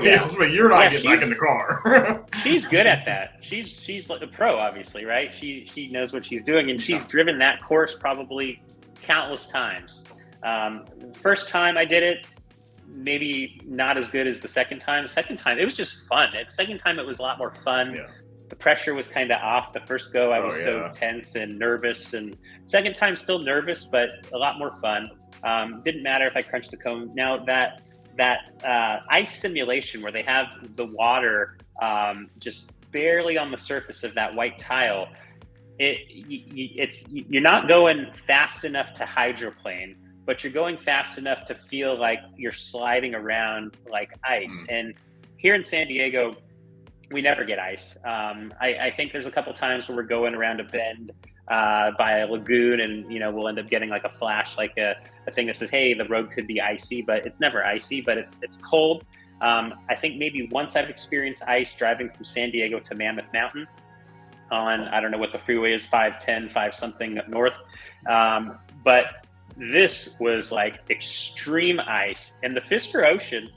you're not getting back in the car. She's good at that. She's like a pro, obviously, right? She knows what she's doing, and she's driven that course probably countless times. First time I did it, maybe not as good as the second time. The second time, it was just fun. The second time, it was a lot more fun. Yeah. The pressure was kind of off. The first go, I was so tense and nervous, and second time, still nervous, but a lot more fun. Didn't matter if I crunched the cone. Now that ice simulation where they have the water just barely on the surface of that white tile, you're not going fast enough to hydroplane, but you're going fast enough to feel like you're sliding around like ice. And here in San Diego, we never get ice. I think there's a couple times where we're going around a bend by a lagoon, and we'll end up getting like a flash, like a thing that says, hey, the road could be icy, but it's never icy, but it's cold. I think maybe once I've experienced ice driving from San Diego to Mammoth Mountain on, I don't know what the freeway is, 510, 5 something up north. But this was like extreme ice, and the Fisker Ocean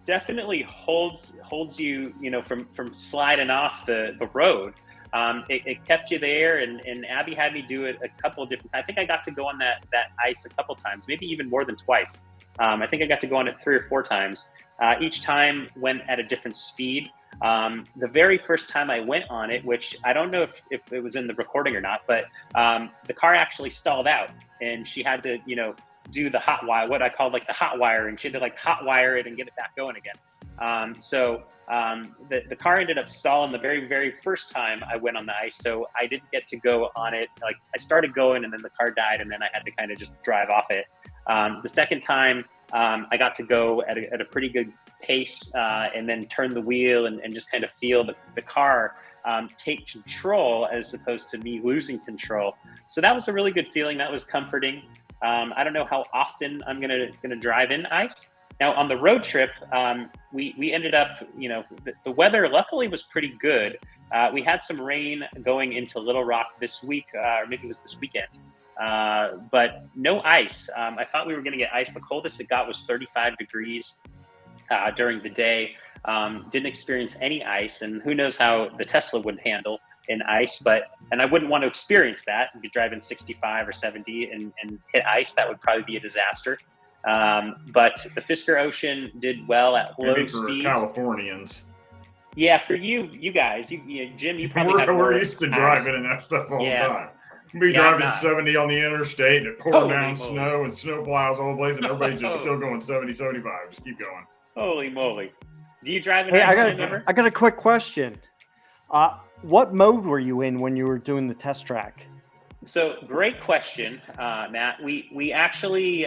definitely holds you, from sliding off the road. It kept you there, and Abby had me do it a couple of different times. I think I got to go on that ice a couple times, maybe even more than twice. I think I got to go on it 3 or 4 times. Each time went at a different speed. The very first time I went on it, which I don't know if it was in the recording or not, but the car actually stalled out, and she had to, do the hot wire, what I call like the hot wiring. She had to like hot wire it and get it back going again. So the car ended up stalling the very, very first time I went on the ice. So I didn't get to go on it. Like I started going, and then the car died, and then I had to kind of just drive off it. The second time, I got to go at a pretty good pace, and then turn the wheel and just kind of feel the car take control as opposed to me losing control. So that was a really good feeling. That was comforting. I don't know how often I'm gonna drive in ice. Now on the road trip, we ended up, the weather luckily was pretty good. We had some rain going into Little Rock this week, or maybe it was this weekend. But no ice. I thought we were going to get ice. The coldest it got was 35 degrees during the day. Didn't experience any ice, and who knows how the Tesla would handle in ice. And I wouldn't want to experience that and be driving 65 or 70 and hit ice. That would probably be a disaster. But the Fisker Ocean did well at low speeds. Maybe for Californians. Yeah, for you guys, Jim, you probably we're used to driving in that stuff all the time. We'll be driving 70 on the interstate and pouring down snow and snow plows all the place, and everybody's just still going 70, 75. Just keep going. Holy moly. Do you drive in I got a quick question. What mode were you in when you were doing the test track? So great question, Matt. We actually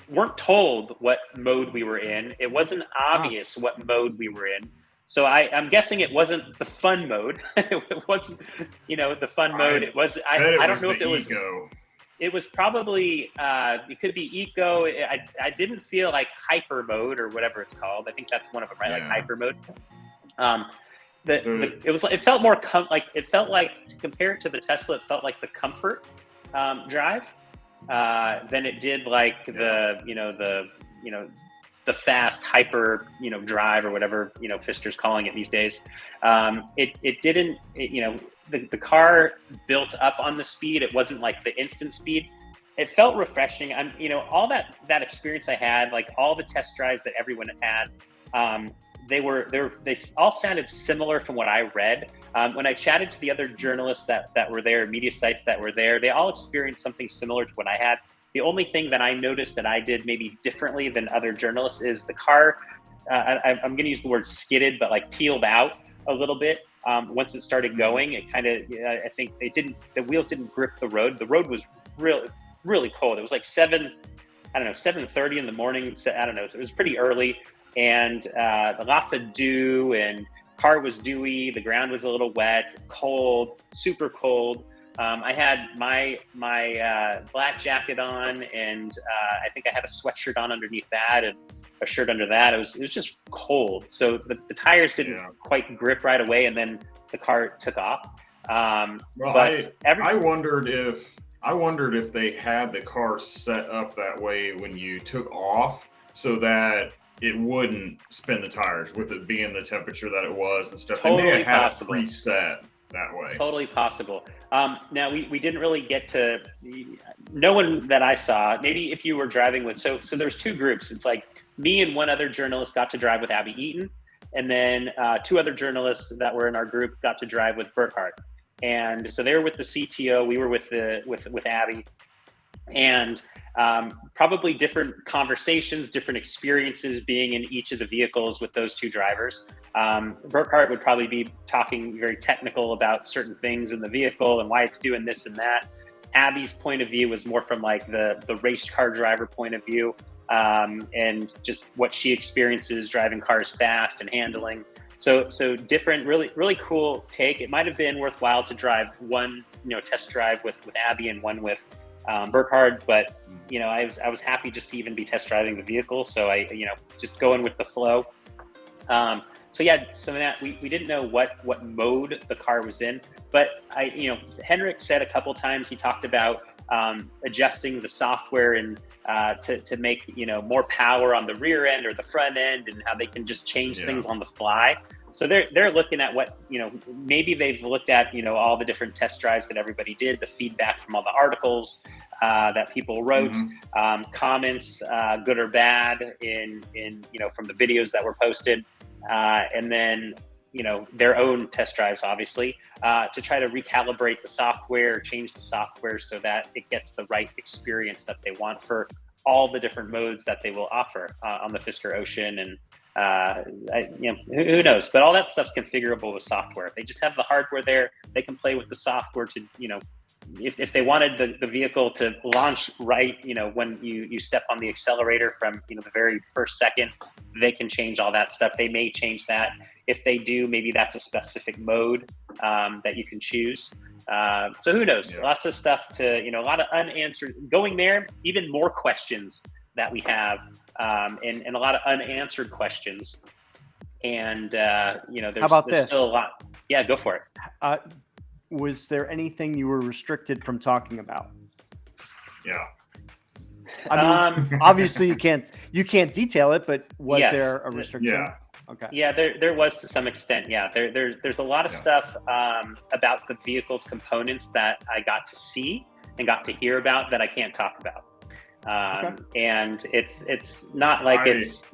weren't told what mode we were in. It wasn't obvious what mode we were in. So I'm guessing it wasn't the fun mode. It wasn't, the fun mode. It was. I don't know if it was. It was probably. It could be eco. I didn't feel like hyper mode or whatever it's called. I think that's one of them, right? Yeah. Like hyper mode. It felt more it felt like, to compare it to the Tesla, it felt like the comfort drive than it did like the fast hyper drive or whatever Fisker's calling it these days. It didn't the car built up on the speed. It wasn't like the instant speed. It felt refreshing. All that experience I had, like all the test drives that everyone had, they all sounded similar from what I read. When I chatted to the other journalists that were there, media sites that were there, they all experienced something similar to what I had. The only thing that I noticed that I did maybe differently than other journalists is the car, I'm going to use the word skidded, but like peeled out a little bit. Once it started going, it kind of, I think the wheels didn't grip the road. The road was really, really cold. It was like 7:30 in the morning. I don't know. It was pretty early, and lots of dew, and car was dewy. The ground was a little wet, cold, super cold. I had my black jacket on, and I think I had a sweatshirt on underneath that, and a shirt under that. It was just cold. So the tires didn't quite grip right away, and then the car took off. I wondered if they had the car set up that way when you took off, so that it wouldn't spin the tires with it being the temperature that it was and stuff. Totally they may have had possible. it preset that way. Totally possible. Now we didn't really get to, no one that I saw, maybe if you were driving with, so there's two groups. It's like me and one other journalist got to drive with Abby Eaton. And then two other journalists that were in our group got to drive with Burkhardt. And so they were with the CTO, we were with Abby. And probably different conversations, different experiences being in each of the vehicles with those two drivers. Burkhardt would probably be talking very technical about certain things in the vehicle and why it's doing this and that. Abby's point of view was more from like the race car driver point of view, and just what she experiences driving cars fast and handling. So different, really, really cool take. It might have been worthwhile to drive one, test drive with Abby and one with Burkhardt, but I was happy just to even be test driving the vehicle. So I, just going with the flow. So Matt, we didn't know what mode the car was in, but Henrik said a couple times, he talked about adjusting the software and to make more power on the rear end or the front end, and how they can just change things on the fly. So they're looking at what, maybe they've looked at, all the different test drives that everybody did, the feedback from all the articles that people wrote, comments, good or bad in from the videos that were posted, and then, their own test drives, obviously, to try to recalibrate the software, change the software so that it gets the right experience that they want for all the different modes that they will offer on the Fisker Ocean. And who knows? But all that stuff's configurable with software. They just have the hardware there. They can play with the software to, if they wanted the vehicle to launch right, when you step on the accelerator from, the very first second, they can change all that stuff. They may change that. If they do, maybe that's a specific mode that you can choose. So who knows? Yeah. Lots of stuff to, a lot of unanswered, going there, even more questions that we have, and a lot of unanswered questions. And, there's still a lot. Yeah, go for it. Was there anything you were restricted from talking about? Yeah. I mean, obviously you can't detail it, but was there a restriction? Yeah. Okay. Yeah, there was to some extent. Yeah, there's a lot of stuff about the vehicle's components that I got to see and got to hear about that I can't talk about. And it's not like there's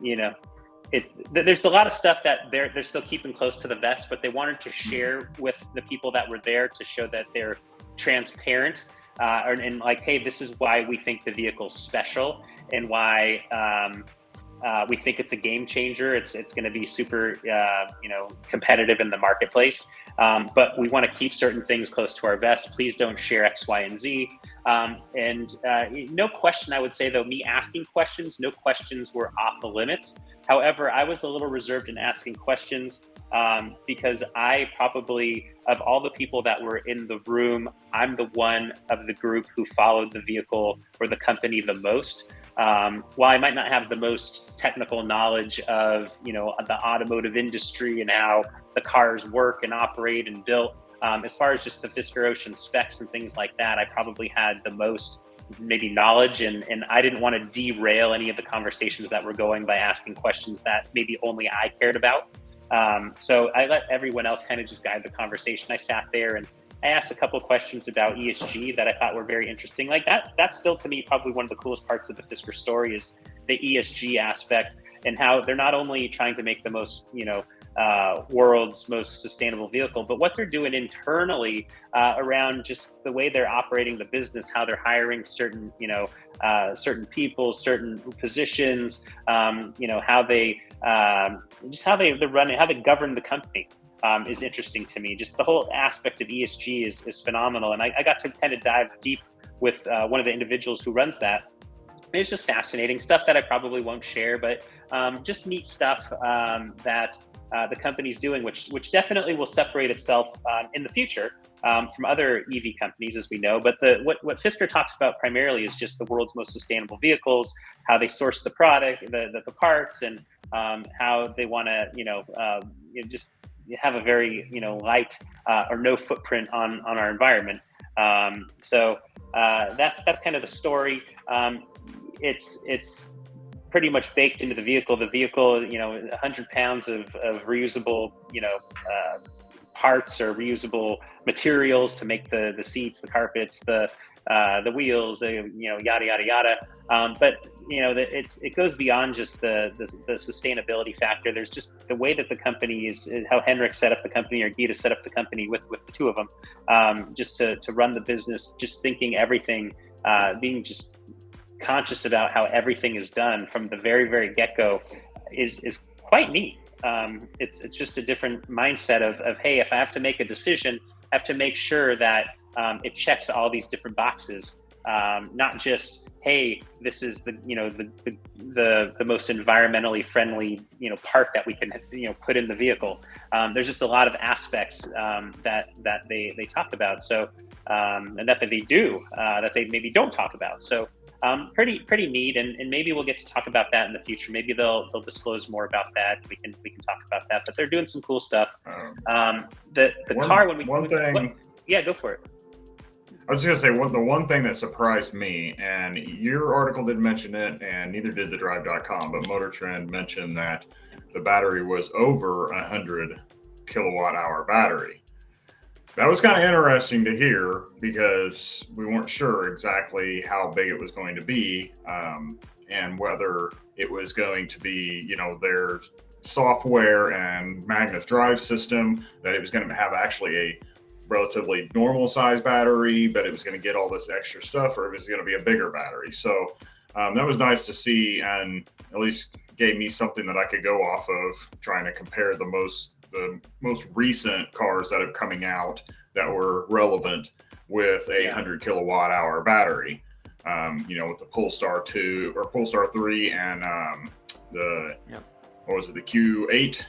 a lot of stuff that they're still keeping close to the vest, but they wanted to share with the people that were there to show that they're transparent, and like, hey, this is why we think the vehicle's special, and why we think it's a game changer. It's going to be super competitive in the marketplace. but we want to keep certain things close to our vest. Please don't share X, Y, and Z. No question, I would say, though, me asking questions, no questions were off the limits. However, I was a little reserved in asking questions because I probably, of all the people that were in the room, I'm the one of the group who followed the vehicle or the company the most. While I might not have the most technical knowledge of, the automotive industry and how the cars work and operate and built, as far as just the Fisker Ocean specs and things like that, I probably had the most maybe knowledge, and I didn't want to derail any of the conversations that were going by asking questions that maybe only I cared about. So I let everyone else kind of just guide the conversation. I sat there and I asked a couple of questions about ESG that I thought were very interesting. Like that's still, to me, probably one of the coolest parts of the Fisker story is the ESG aspect and how they're not only trying to make the most, world's most sustainable vehicle, but what they're doing internally around just the way they're operating the business, how they're hiring certain, certain people, certain positions, how they they're running, how they govern the company. Is interesting to me. Just the whole aspect of ESG is phenomenal. And I got to kind of dive deep with one of the individuals who runs that. And it's just fascinating stuff that I probably won't share, but just neat stuff that the company's doing, which definitely will separate itself in the future from other EV companies, as we know. But what Fisker talks about primarily is just the world's most sustainable vehicles, how they source the product, the parts, and how they want to, just have a very light or no footprint on our environment. So that's kind of the story. It's pretty much baked into the vehicle. The vehicle, 100 pounds of reusable parts or reusable materials to make the seats, the carpets, the wheels, yada yada yada. But it goes beyond just the sustainability factor. There's just the way that the company is, how Henrik set up the company, or Gita set up the company with the two of them, just to run the business, just thinking everything, being just conscious about how everything is done from the very, very get-go is quite neat. It's just a different mindset of, hey, if I have to make a decision, I have to make sure that it checks all these different boxes, not just, hey, this is the most environmentally friendly part that we can put in the vehicle. There's just a lot of aspects that they talk about. So and that they do that they maybe don't talk about. So pretty neat, and maybe we'll get to talk about that in the future. Maybe they'll disclose more about that. We can talk about that. But they're doing some cool stuff. The car yeah, go for it. I was just gonna say the one thing that surprised me, and your article didn't mention it, and neither did the drive.com, but Motor Trend mentioned that the battery was over 100 kilowatt hour battery. That was kind of interesting to hear because we weren't sure exactly how big it was going to be, and whether it was going to be, their software and Magnus drive system, that it was going to have actually a relatively normal size battery, but it was going to get all this extra stuff, or it was going to be a bigger battery. So that was nice to see, and at least gave me something that I could go off of, trying to compare the most recent cars that have coming out that were relevant with a 100 kilowatt hour battery. With the Polestar 2 or Polestar 3 and the Q8.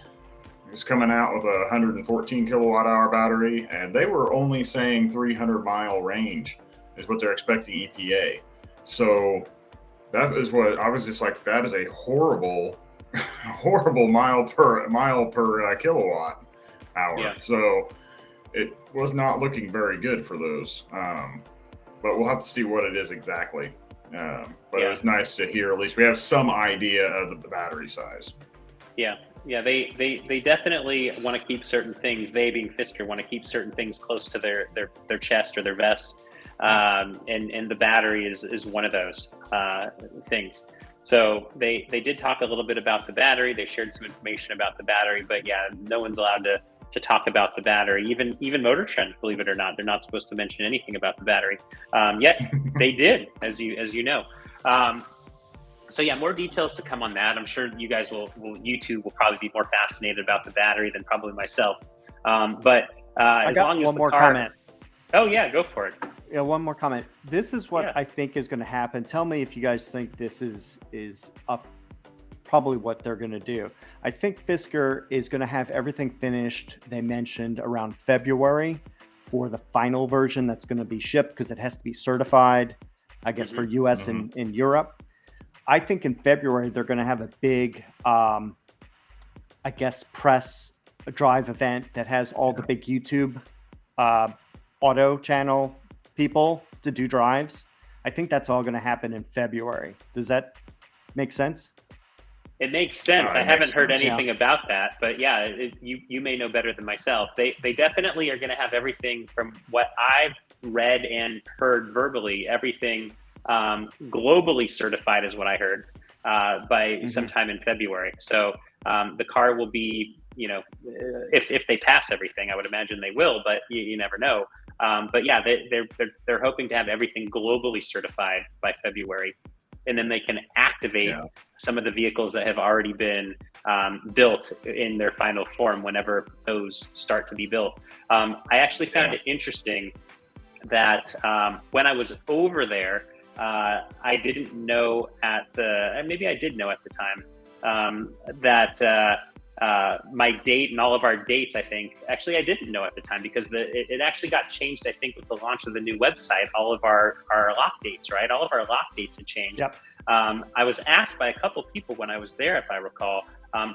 Was coming out with a 114 kilowatt hour battery, and they were only saying 300 mile range is what they're expecting EPA. So that is what I was just like, that is a horrible mile per kilowatt hour. Yeah. So it was not looking very good for those. But we'll have to see what it is exactly. But It was nice to hear, at least we have some idea of the battery size. Yeah, they definitely want to keep certain things. They, being Fisker, want to keep certain things close to their chest or their vest, and the battery is one of those things. So they did talk a little bit about the battery. They shared some information about the battery, but yeah, no one's allowed to talk about the battery. Even Motor Trend, believe it or not, they're not supposed to mention anything about the battery. Yet they did, as you know. So yeah, more details to come on that. I'm sure you guys you two will probably be more fascinated about the battery than probably myself. But I got one more comment. Oh yeah, go for it. Yeah, one more comment. This is what I think is going to happen. Tell me if you guys think this is up, probably what they're going to do. I think Fisker is going to have everything finished. They mentioned around February for the final version that's going to be shipped, because it has to be certified, I guess, for US and in Europe. I think in February they're going to have a big, I guess, press drive event that has all the big YouTube auto channel people to do drives. I think that's all going to happen in February. Does that make sense? It makes sense. I haven't heard anything about that, but yeah, you may know better than myself. They definitely are going to have everything, from what I've read and heard verbally, everything globally certified is what I heard by sometime in February. So the car will be, if they pass everything, I would imagine they will, but you never know. But yeah, they're hoping to have everything globally certified by February, and then they can activate some of the vehicles that have already been built in their final form whenever those start to be built. I actually found it interesting that when I was over there, I didn't know maybe I did know at the time, that my date and all of our dates, I think, actually I didn't know at the time, because it actually got changed, I think, with the launch of the new website. All of our lock dates, right? All of our lock dates had changed. Yep. I was asked by a couple people when I was there, if I recall,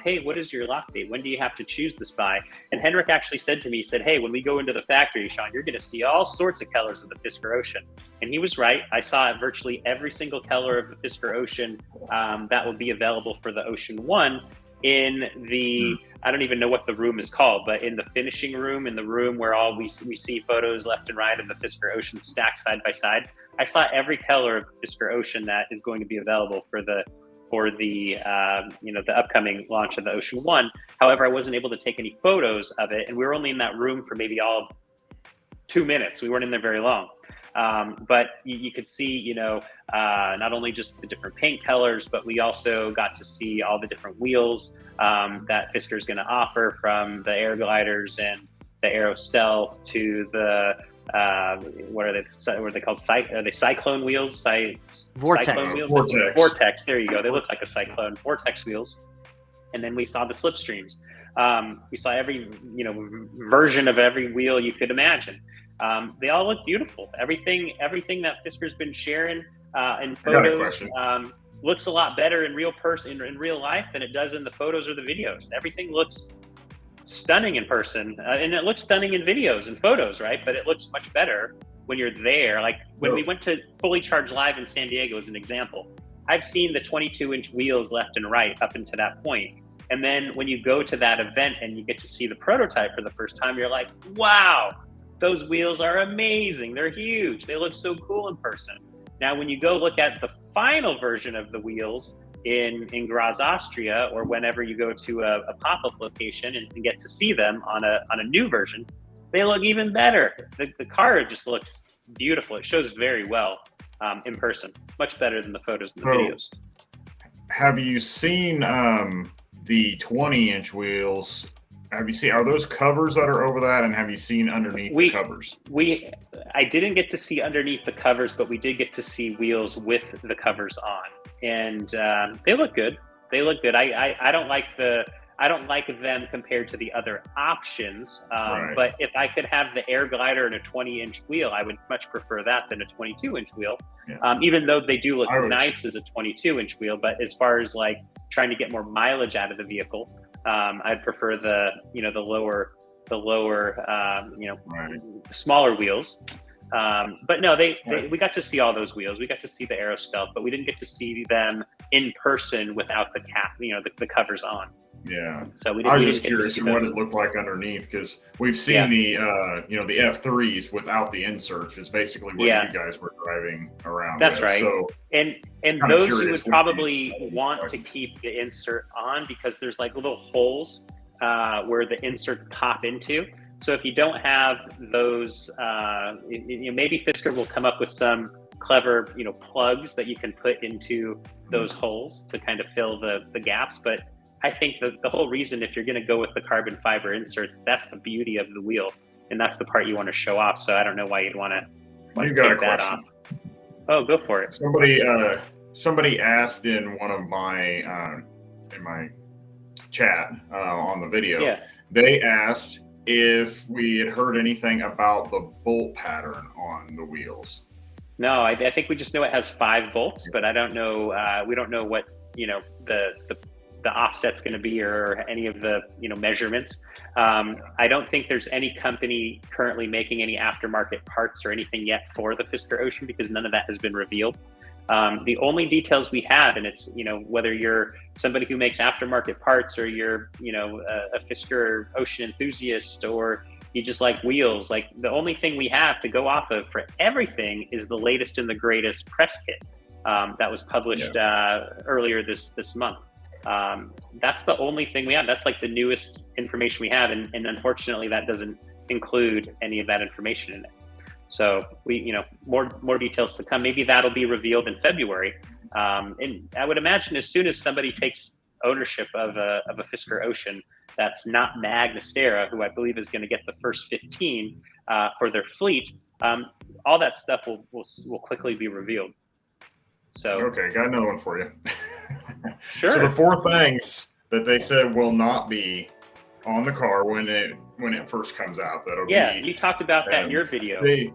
hey, what is your lock date? When do you have to choose this by? And Henrik actually said to me, he said, hey, when we go into the factory, Sean, you're going to see all sorts of colors of the Fisker Ocean. And he was right. I saw virtually every single color of the Fisker Ocean that will be available for the Ocean 1 in the, I don't even know what the room is called, but in the finishing room, in the room where we see photos left and right of the Fisker Ocean stacked side by side. I saw every color of Fisker Ocean that is going to be available for the the upcoming launch of the Ocean 1. However, I wasn't able to take any photos of it, and we were only in that room for maybe all of 2 minutes. We weren't in there very long. But you could see, not only just the different paint colors, but we also got to see all the different wheels that Fisker is going to offer, from the Air Gliders and the Aero Stealth to the what are they called? Are they Cyclone wheels? Vortex. Cyclone wheels? Vortex. There you go. They look like a Cyclone. Vortex wheels. And then we saw the Slipstreams. We saw every version of every wheel you could imagine. They all look beautiful. Everything that Fisker's been sharing in photos looks a lot better in real life than it does in the photos or the videos. Everything looks stunning in person, and it looks stunning in videos and photos, right? But it looks much better when you're there. Like when we went to Fully Charged Live in San Diego as an example, I've seen the 22-inch wheels left and right up until that point. And then when you go to that event and you get to see the prototype for the first time, you're like, wow, those wheels are amazing. They're huge. They look so cool in person. Now, when you go look at the final version of the wheels in Graz, Austria, or whenever you go to a pop-up location and get to see them on a new version, they look even better. The car just looks beautiful. It shows very well in person, much better than the photos and the videos. Have you seen the 20-inch wheels? Are those covers that are over that, and have you seen underneath the covers? I didn't get to see underneath the covers, but we did get to see wheels with the covers on, and they look good. They look good. I don't like them compared to the other options, but if I could have the Air Glider and a 20-inch wheel, I would much prefer that than a 22-inch wheel. Even though they do look nice as a 22-inch wheel, but as far as like trying to get more mileage out of the vehicle, I'd prefer the lower, smaller wheels. But no, we got to see all those wheels. We got to see the Aero Stealth, but we didn't get to see them in person without the cap, the covers on. Yeah. So I was just curious what it looked like underneath, because we've seen the F3s without the inserts is basically what you guys were driving around. That's with. right. So and those you would probably want to keep the insert on, because there's like little holes where the inserts pop into. So if you don't have those, maybe Fisker will come up with some clever, plugs that you can put into those holes to kind of fill the gaps. But I think the whole reason, if you're going to go with the carbon fiber inserts, that's the beauty of the wheel. and that's the part you want to show off. So I don't know why you'd want to You got a take that question. off. Oh, go for it. Somebody asked in one of my in my chat on the video. Yeah. They asked if we had heard anything about the bolt pattern on the wheels. No, I think we just know it has 5 bolts, but I don't know. We don't know what the offset's going to be or any of the measurements. I don't think there's any company currently making any aftermarket parts or anything yet for the Fisker Ocean, because none of that has been revealed. The only details we have, and it's whether you're somebody who makes aftermarket parts or you're a Fisker Ocean enthusiast or you just like wheels, like the only thing we have to go off of for everything is the latest and the greatest press kit that was published earlier this month. That's the only thing we have. That's like the newest information we have, and unfortunately that doesn't include any of that information in it. So we, more details to come. Maybe that'll be revealed in February. And I would imagine as soon as somebody takes ownership of a Fisker Ocean that's not Magnastera, who I believe is going to get the first 15 for their fleet, all that stuff will quickly be revealed. So okay, got another one for you. Sure. So the 4 things that they said will not be on the car when it first comes out. That'll be. Yeah, you talked about that in your video. They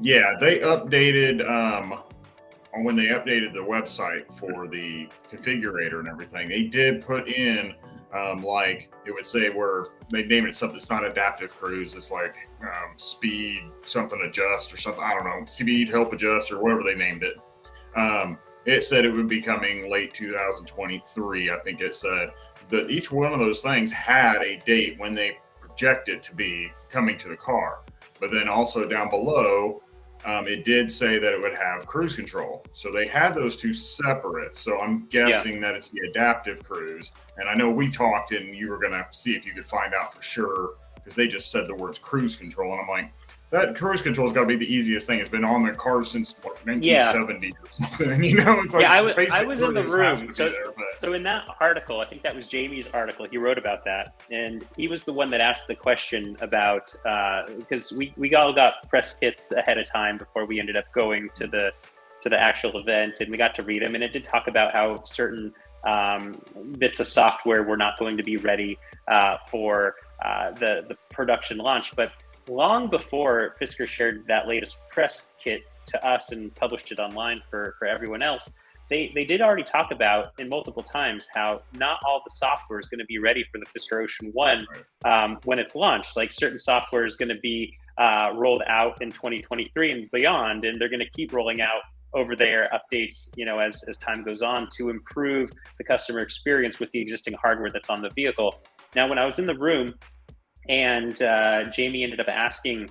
updated when they updated the website for the configurator and everything. They did put in like it would say where they name it something. It's not adaptive cruise. It's like speed something adjust or something. I don't know, speed help adjust or whatever they named it. It said it would be coming late 2023. I think it said that each one of those things had a date when they projected to be coming to the car. But then also down below, it did say that it would have cruise control. So they had those 2 separate. So I'm guessing that it's the adaptive cruise. And I know we talked and you were going to see if you could find out for sure, because they just said the words cruise control. And I'm like, that cruise control has got to be the easiest thing. It's been on the car since 1970 or something. And, it's like I was in the room. So in that article, I think that was Jamie's article. He wrote about that, and he was the one that asked the question about because we all got press kits ahead of time before we ended up going to the actual event, and we got to read them, and it did talk about how certain bits of software were not going to be ready for the production launch, but long before Fisker shared that latest press kit to us and published it online for everyone else, they did already talk about in multiple times how not all the software is going to be ready for the Fisker Ocean 1 when it's launched. Like certain software is going to be rolled out in 2023 and beyond, and they're going to keep rolling out over there updates, as time goes on to improve the customer experience with the existing hardware that's on the vehicle. Now, when I was in the room, and Jamie ended up asking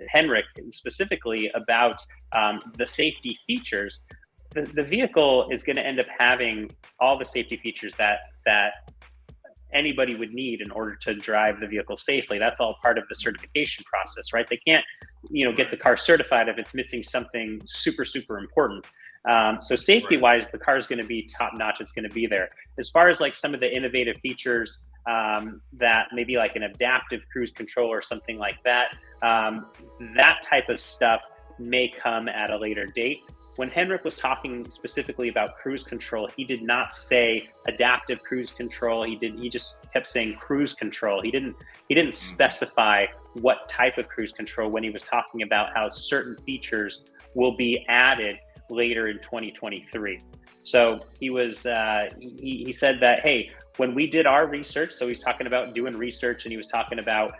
Henrik specifically about the safety features. The vehicle is going to end up having all the safety features that anybody would need in order to drive the vehicle safely. That's all part of the certification process, right? They can't, get the car certified if it's missing something super, super important. So safety-wise, the car is going to be top-notch. It's going to be there. As far as like some of the innovative features that maybe like an adaptive cruise control or something like that, that type of stuff may come at a later date. When Henrik was talking specifically about cruise control, he did not say adaptive cruise control. He just kept saying cruise control. He didn't specify what type of cruise control when he was talking about how certain features will be added later in 2023. So he was he said that, hey, when we did our research, so he's talking about doing research, and he was talking about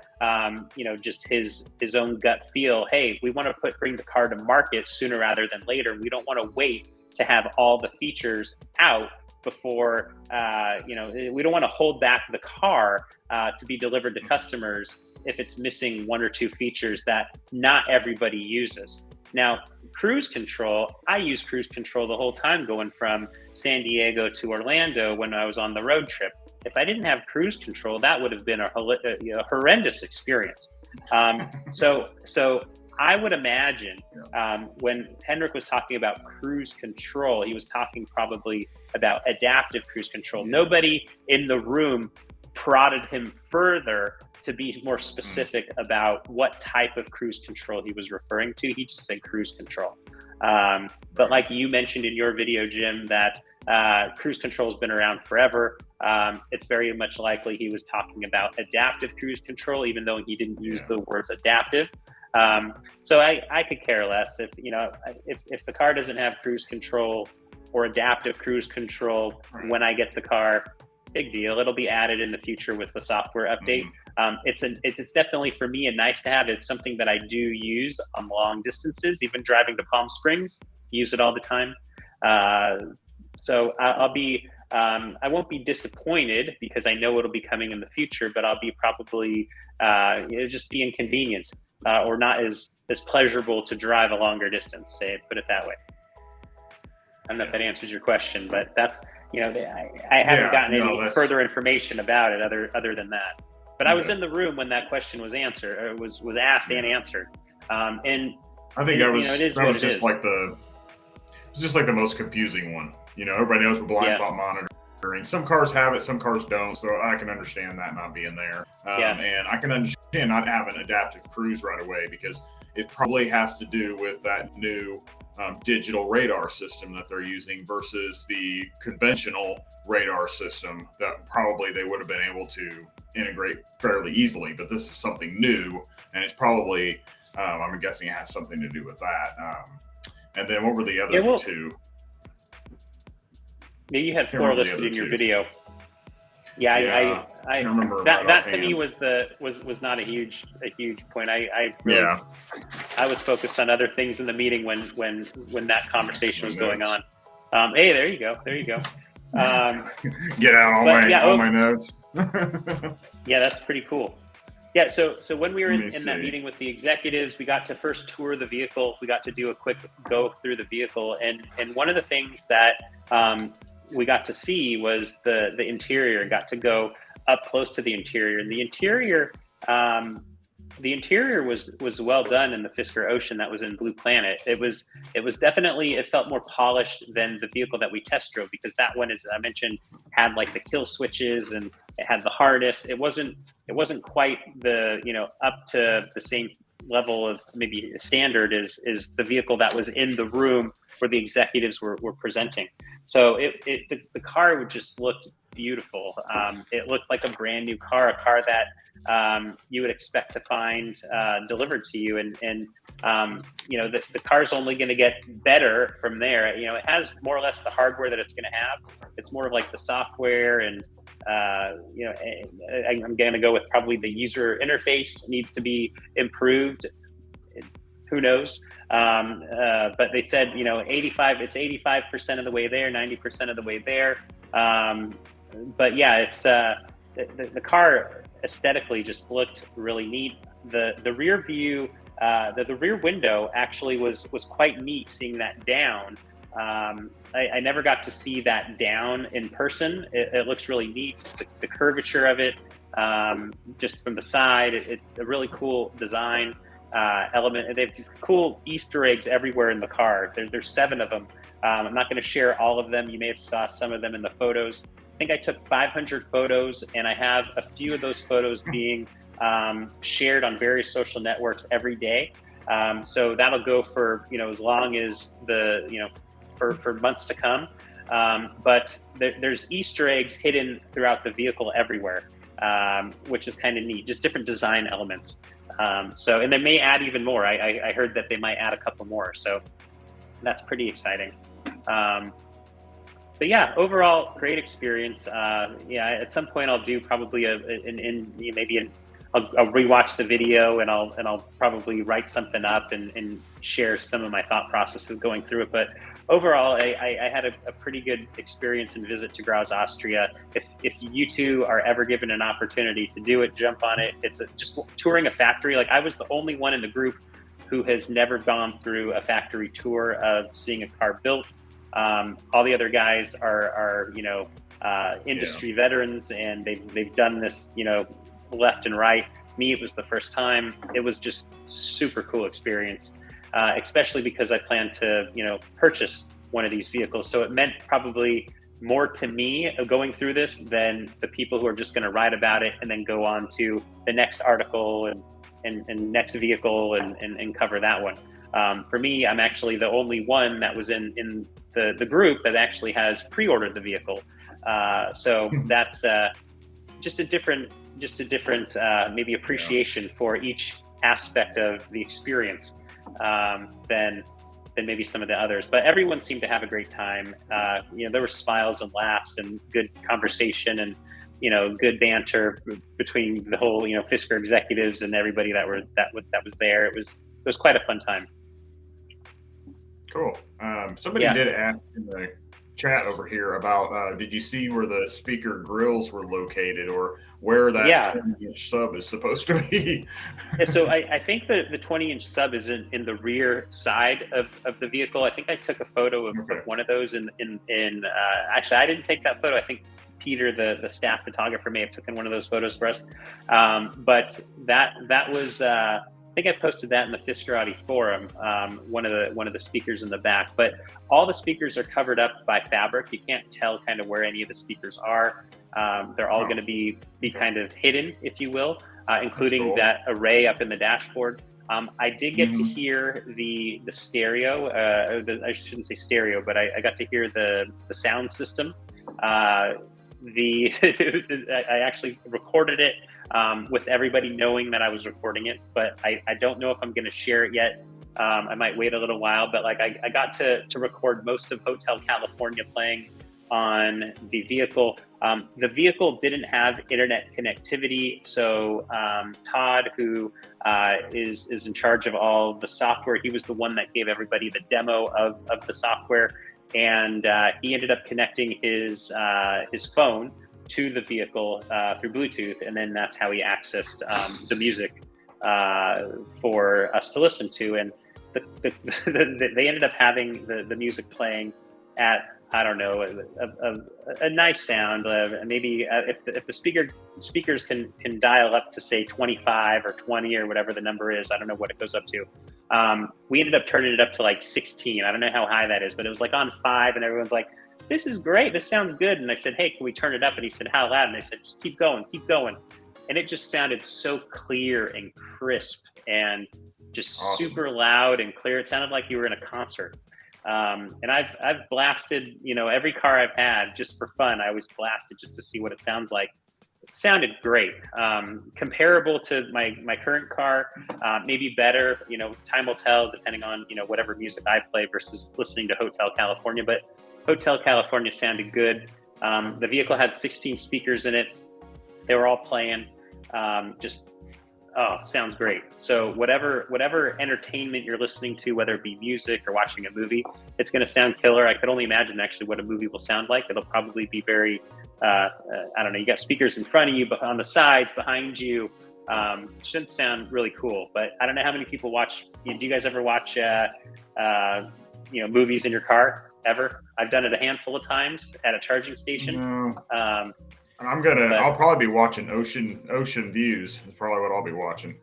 just his own gut feel. Hey, we want to bring the car to market sooner rather than later. We don't want to wait to have all the features out before we don't want to hold back the car to be delivered to customers if it's missing 1 or 2 features that not everybody uses. Now, cruise control, I use cruise control the whole time going from San Diego to Orlando when I was on the road trip. If I didn't have cruise control, that would have been a horrendous experience. So I would imagine when Henrik was talking about cruise control, he was talking probably about adaptive cruise control. Nobody in the room prodded him further to be more specific about what type of cruise control he was referring to. He just said cruise control. But like you mentioned in your video, Jim, that cruise control has been around forever. It's very much likely he was talking about adaptive cruise control, even though he didn't use the words adaptive. So I could care less if, you know, if the car doesn't have cruise control or adaptive cruise control when I get the car, big deal. It'll be added in the future with the software update. It's definitely, for me, a nice to have. It's something that I do use on long distances, even driving to Palm Springs, use it all the time. So I'll be, I won't be disappointed because I know it'll be coming in the future, but I'll be probably, it'll just be inconvenient or not as pleasurable to drive a longer distance, put it that way. I don't know if that answers your question, but that's, you know, I haven't gotten any further information about it other than that. But I was in the room when that question was answered, or was asked and answered. And I think that was just like the most confusing one. You know, everybody knows what blind spot monitoring. Some cars have it, some cars don't. So I can understand that not being there. And I can understand not having adaptive cruise right away because it probably has to do with that new digital radar system that they're using versus the conventional radar system that probably they would have been able to integrate fairly easily. But this is something new, and it's probably, I'm guessing it has something to do with that. And then what were the other two? Yeah, you had 4 listed in your video. I remember that to me was not a huge point. I was focused on other things in the meeting when that conversation was going on. Hey, there you go. Get out all my notes. Yeah, that's pretty cool. Yeah, so when we were in that meeting with the executives, we got to first tour the vehicle. We got to do a quick go through the vehicle, and one of the things that we got to see was the interior, and got to go up close to the interior. And the interior was well done in the Fisker Ocean that was in Blue Planet. It was definitely, it felt more polished than the vehicle that we test drove, because that one, as I mentioned, had like the kill switches and it had the harness. It wasn't quite the, you know, up to the same level of maybe standard is the vehicle that was in the room where the executives were presenting. So the car just looked beautiful. It looked like a brand new car, a car that you would expect to find delivered to you. And you know, the car's only going to get better from there. You know, it has more or less the hardware that it's going to have. It's more of like the software, and you know, I'm going to go with probably the user interface needs to be improved. Who knows? But they said, you know, it's 85% of the way there, 90% of the way there. But yeah, it's the car aesthetically just looked really neat. The rear view, the rear window actually was quite neat, seeing that down. I never got to see that down in person. It looks really neat. The curvature of it, just from the side, it's a really cool design element. They have cool Easter eggs everywhere in the car. There's 7 of them. I'm not going to share all of them. You may have saw some of them in the photos. I think I took 500 photos, and I have a few of those photos being shared on various social networks every day. So that'll go for, you know, as long as the, you know, for months to come. But there's Easter eggs hidden throughout the vehicle everywhere, which is kind of neat, just different design elements. So, and they may add even more. I heard that they might add a couple more. So that's pretty exciting. But yeah, overall, great experience. Yeah, at some point I'll do probably I'll rewatch the video, and I'll probably write something up and share some of my thought processes going through it. But overall, I had a pretty good experience and visit to Graz, Austria. If you two are ever given an opportunity to do it, jump on it. It's just touring a factory. Like, I was the only one in the group who has never gone through a factory tour of seeing a car built. All the other guys are you know, industry veterans, and they've done this, you know, left and right. Me, it was the first time. It was just super cool experience, especially because I plan to, you know, purchase one of these vehicles. So it meant probably more to me going through this than the people who are just going to write about it and then go on to the next article and next vehicle and cover that one. For me, I'm actually the only one that was in the group that actually has pre-ordered the vehicle. So that's just a different maybe appreciation for each aspect of the experience than maybe some of the others. But everyone seemed to have a great time. There were smiles and laughs and good conversation and good banter between the whole Fisker executives and everybody that was there. It was quite a fun time. Cool. Somebody did ask in the chat over here about did you see where the speaker grills were located or where that 20-inch sub is supposed to be? So I think the 20-inch sub is in the rear side of the vehicle. I think I took a photo of one of those in actually I didn't take that photo. I think Peter, the staff photographer, may have taken one of those photos for us. But that was I think I posted that in the Fisker Audi forum, one of the speakers in the back. But all the speakers are covered up by fabric. You can't tell kind of where any of the speakers are. They're all going to be kind of hidden, if you will, including that array up in the dashboard. I did get to hear the stereo. I shouldn't say stereo, but I got to hear the sound system. I actually recorded it with everybody knowing that I was recording it, but I don't know if I'm going to share it yet. I might wait a little while, but I got to record most of Hotel California playing on the vehicle. The vehicle didn't have internet connectivity, so Todd, who is in charge of all the software, he was the one that gave everybody the demo of the software. And he ended up connecting his phone to the vehicle through Bluetooth, and then that's how he accessed the music for us to listen to. And they ended up having the music playing at, I don't know, a nice sound. Maybe if the speakers can dial up to say 25 or 20 or whatever the number is, I don't know what it goes up to. We ended up turning it up to like 16. I don't know how high that is, but it was like on 5, and everyone's like, "This is great. This sounds good." And I said, "Hey, can we turn it up?" And he said, "How loud?" And I said, "Just keep going, keep going." And it just sounded so clear and crisp and just super loud and clear. It sounded like you were in a concert. And I've blasted, every car I've had just for fun. I always blasted just to see what it sounds like. It sounded great. Comparable to my current car, maybe better, time will tell depending on, whatever music I play versus listening to Hotel California, but Hotel California sounded good. The vehicle had 16 speakers in it. They were all playing, sounds great. So whatever entertainment you're listening to, whether it be music or watching a movie, it's going to sound killer. I could only imagine actually what a movie will sound like. It'll probably be very, I don't know, you got speakers in front of you, but on the sides, behind you. Should sound really cool, but I don't know how many people watch. Do you guys ever watch, movies in your car ever? I've done it a handful of times at a charging station. No. I'll probably be watching Ocean Views. That's probably what I'll be watching.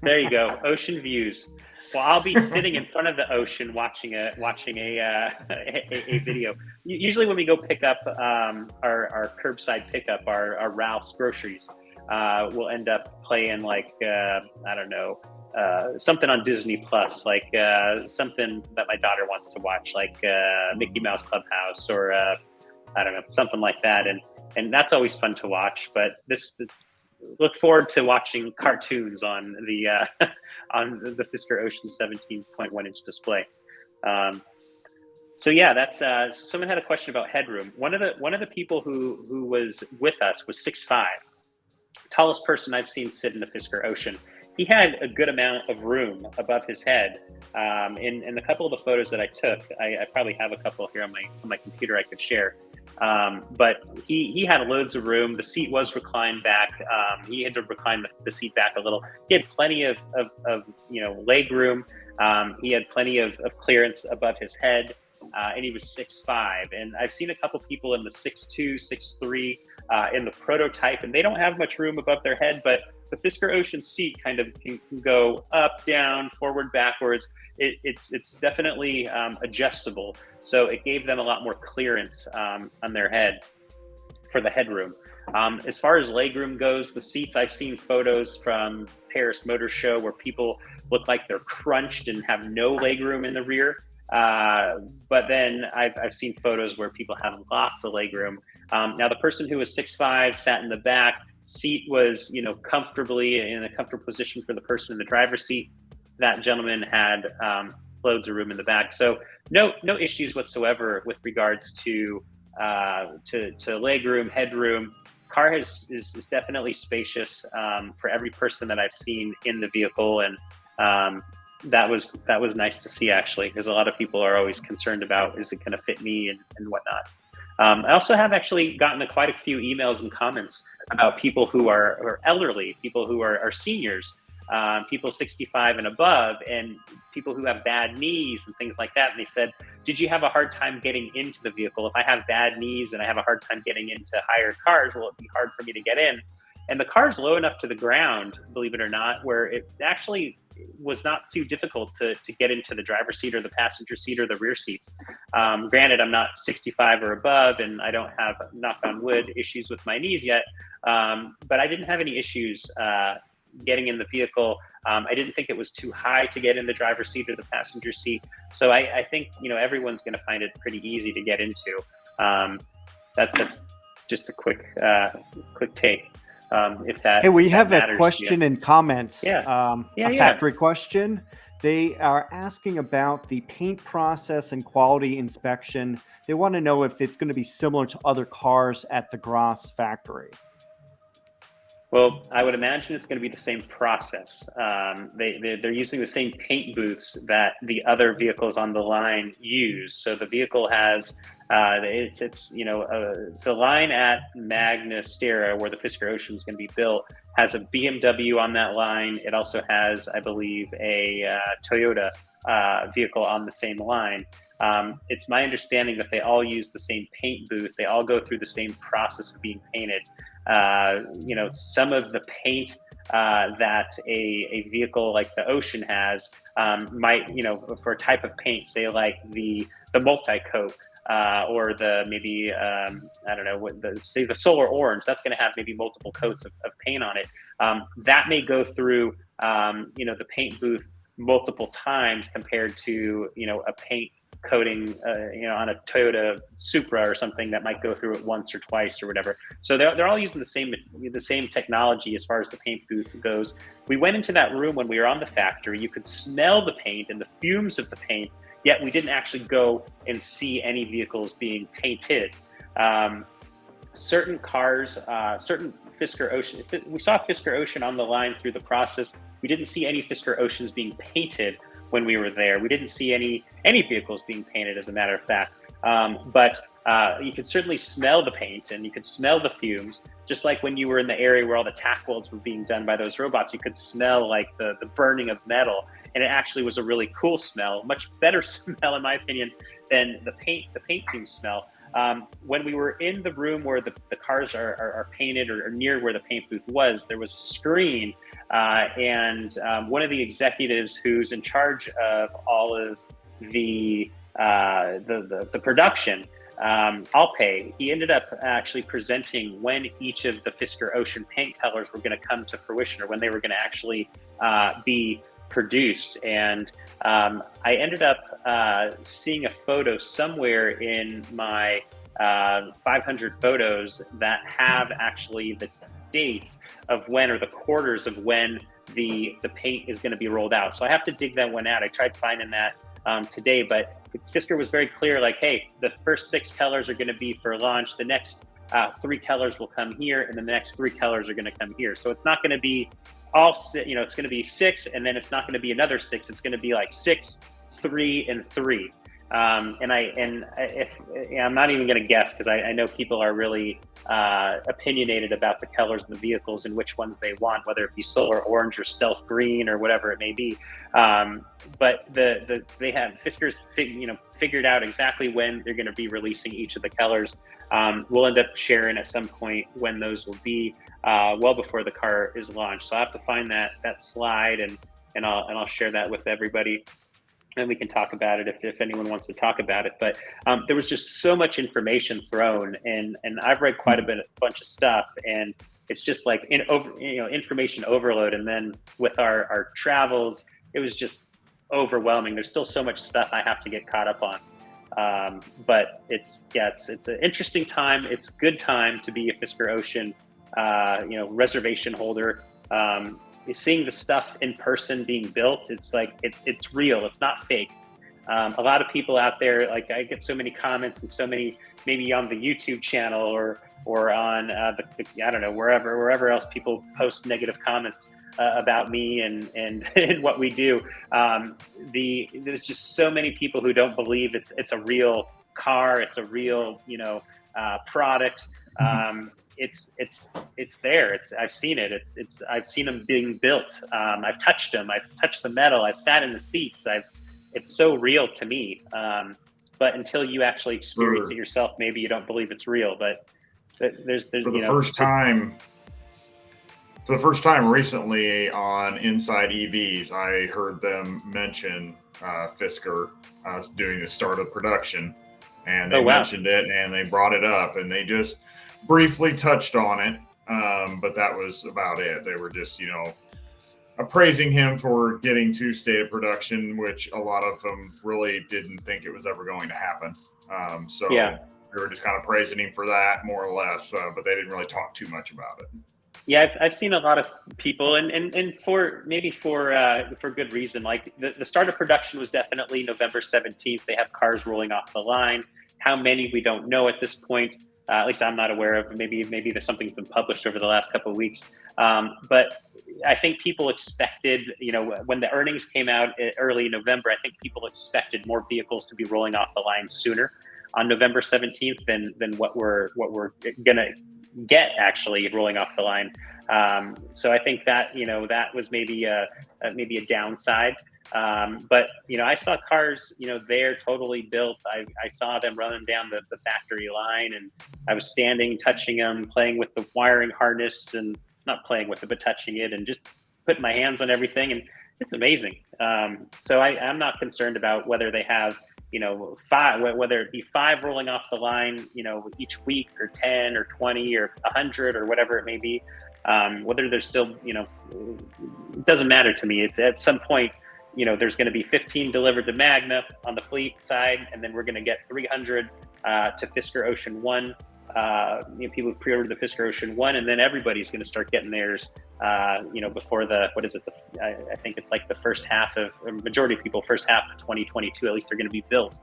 There you go. Ocean Views. Well, I'll be sitting in front of the ocean watching a video. Usually when we go pick up our curbside pickup, our Ralph's groceries, we'll end up playing like, I don't know, something on Disney Plus, like something that my daughter wants to watch, like Mickey Mouse Clubhouse or I don't know, something like that. And that's always fun to watch. But look forward to watching cartoons on the on the Fisker Ocean 17.1-inch display. So yeah, that's someone had a question about headroom. One of the people who was with us was 6'5", tallest person I've seen sit in the Fisker Ocean. He had a good amount of room above his head. In a couple of the photos that I took, I probably have a couple here on my computer I could share. But he had loads of room. The seat was reclined back. He had to recline the seat back a little. He had plenty of leg room. He had plenty of clearance above his head. And he was 6'5". And I've seen a couple people in the 6'2", 6'3", in the prototype, and they don't have much room above their head, but the Fisker Ocean seat kind of can go up, down, forward, backwards. It's definitely adjustable. So it gave them a lot more clearance on their head for the headroom. As far as legroom goes, the seats, I've seen photos from Paris Motor Show where people look like they're crunched and have no legroom in the rear. But then I've seen photos where people have lots of legroom. Now the person who was 6'5" sat in the back. Seat was, comfortably in a comfortable position for the person in the driver's seat. That gentleman had loads of room in the back. So no issues whatsoever with regards to legroom, headroom. Car is definitely spacious for every person that I've seen in the vehicle, and that was nice to see, actually, because a lot of people are always concerned about, is it going to fit me and whatnot. I also have actually gotten quite a few emails and comments about people who are elderly, people who are seniors, people 65 and above, and people who have bad knees and things like that. And they said, did you have a hard time getting into the vehicle? If I have bad knees and I have a hard time getting into higher cars, will it be hard for me to get in? And the car's low enough to the ground, believe it or not, where it actually was not too difficult to get into the driver's seat or the passenger seat or the rear seats. Granted, I'm not 65 or above, and I don't have, knock on wood, issues with my knees yet, but I didn't have any issues getting in the vehicle. I didn't think it was too high to get in the driver's seat or the passenger seat. So I think, everyone's going to find it pretty easy to get into. That's just a quick take. If that, hey, we that have matters, a question in comments. Yeah. Factory question. They are asking about the paint process and quality inspection. They want to know if it's going to be similar to other cars at the Gras factory. Well, I would imagine it's going to be the same process. They're using the same paint booths that the other vehicles on the line use. So the vehicle has, the line at Magnastera, where the Fisker Ocean is going to be built, has a BMW on that line. It also has, I believe, a Toyota vehicle on the same line. It's my understanding that they all use the same paint booth. They all go through the same process of being painted. Some of the paint that a vehicle like the Ocean has might, for a type of paint, say like the multi-coat or the maybe, say the solar orange, that's going to have maybe multiple coats of paint on it. That may go through, the paint booth multiple times compared to, a paint coating, on a Toyota Supra or something that might go through it once or twice or whatever. So they're all using the same technology as far as the paint booth goes. We went into that room when we were on the factory. You could smell the paint and the fumes of the paint, yet we didn't actually go and see any vehicles being painted. Certain cars, certain Fisker Ocean, we saw Fisker Ocean on the line through the process. We didn't see any Fisker Oceans being painted when we were there. We didn't see any vehicles being painted, as a matter of fact. But you could certainly smell the paint and you could smell the fumes, just like when you were in the area where all the tack welds were being done by those robots. You could smell like the burning of metal, and it actually was a really cool smell, much better smell in my opinion than the paint fume smell. When we were in the room where the cars are painted, or near where the paint booth was, there was a screen, and one of the executives who's in charge of all of the production, Alpay, he ended up actually presenting when each of the Fisker Ocean paint colors were going to come to fruition, or when they were going to actually be produced. And I ended up seeing a photo somewhere in my 500 photos that have actually the dates of when, or the quarters of when the paint is going to be rolled out. So I have to dig that one out. I tried finding that today, but Fisker was very clear, like, hey, the first 6 colors are going to be for launch. The next 3 colors will come here, and the next 3 colors are going to come here. So it's not going to be all, it's going to be 6, and then it's not going to be another 6. It's going to be like 6, 3, and 3. I'm not even going to guess, because I know people are really opinionated about the colors of the vehicles and which ones they want, whether it be solar orange or stealth green or whatever it may be. But they have Fisker's figured out exactly when they're going to be releasing each of the colors. We'll end up sharing at some point when those will be, well before the car is launched. So I have to find that slide, and I'll share that with everybody, and we can talk about it if anyone wants to talk about it. But there was just so much information thrown, and I've read quite a bunch of stuff, and it's just like information overload. And then with our travels, it was just overwhelming. There's still so much stuff I have to get caught up on. But it's an interesting time. It's a good time to be a Fisker Ocean, reservation holder. Seeing the stuff in person being built, it's like it's real. It's not fake. A lot of people out there, like I get so many comments and so many, maybe on the YouTube channel or on I don't know, wherever else people post negative comments about me and what we do. There's just so many people who don't believe it's a real car. It's a real product. It's there. I've seen it. I've seen them being built. I've touched them. I've touched the metal. I've sat in the seats. It's so real to me. But until you actually experience it yourself, maybe you don't believe it's real. But there's for the first time recently on Inside EVs, I heard them mention Fisker doing the start of production, and they mentioned it and they brought it up, and they just briefly touched on it, but that was about it. They were just, appraising him for getting to state of production, which a lot of them really didn't think it was ever going to happen. They were just kind of praising him for that, more or less, but they didn't really talk too much about it. Yeah, I've seen a lot of people, and for good reason. Like the start of production was definitely November 17th. They have cars rolling off the line. How many, we don't know at this point. At least I'm not aware of. Maybe there's something's been published over the last couple of weeks. But I think people expected, when the earnings came out early November, I think people expected more vehicles to be rolling off the line sooner on November 17th than what we're gonna get actually rolling off the line. So I think that that was maybe a downside. But I saw cars, they're totally built. I saw them running down the factory line, and I was standing, touching them, playing with the wiring harness, and not playing with it, but touching it, and just putting my hands on everything. And it's amazing. So I'm not concerned about whether they have, whether it be 5 rolling off the line, each week, or 10 or 20 or 100 or whatever it may be. Whether there's still, it doesn't matter to me. It's at some point, there's going to be 15 delivered to Magna on the fleet side, and then we're going to get 300 to Fisker Ocean 1. People who pre-ordered the Fisker Ocean 1, and then everybody's going to start getting theirs, before I think it's like the first half of, majority of people, first half of 2022, at least they're going to be built.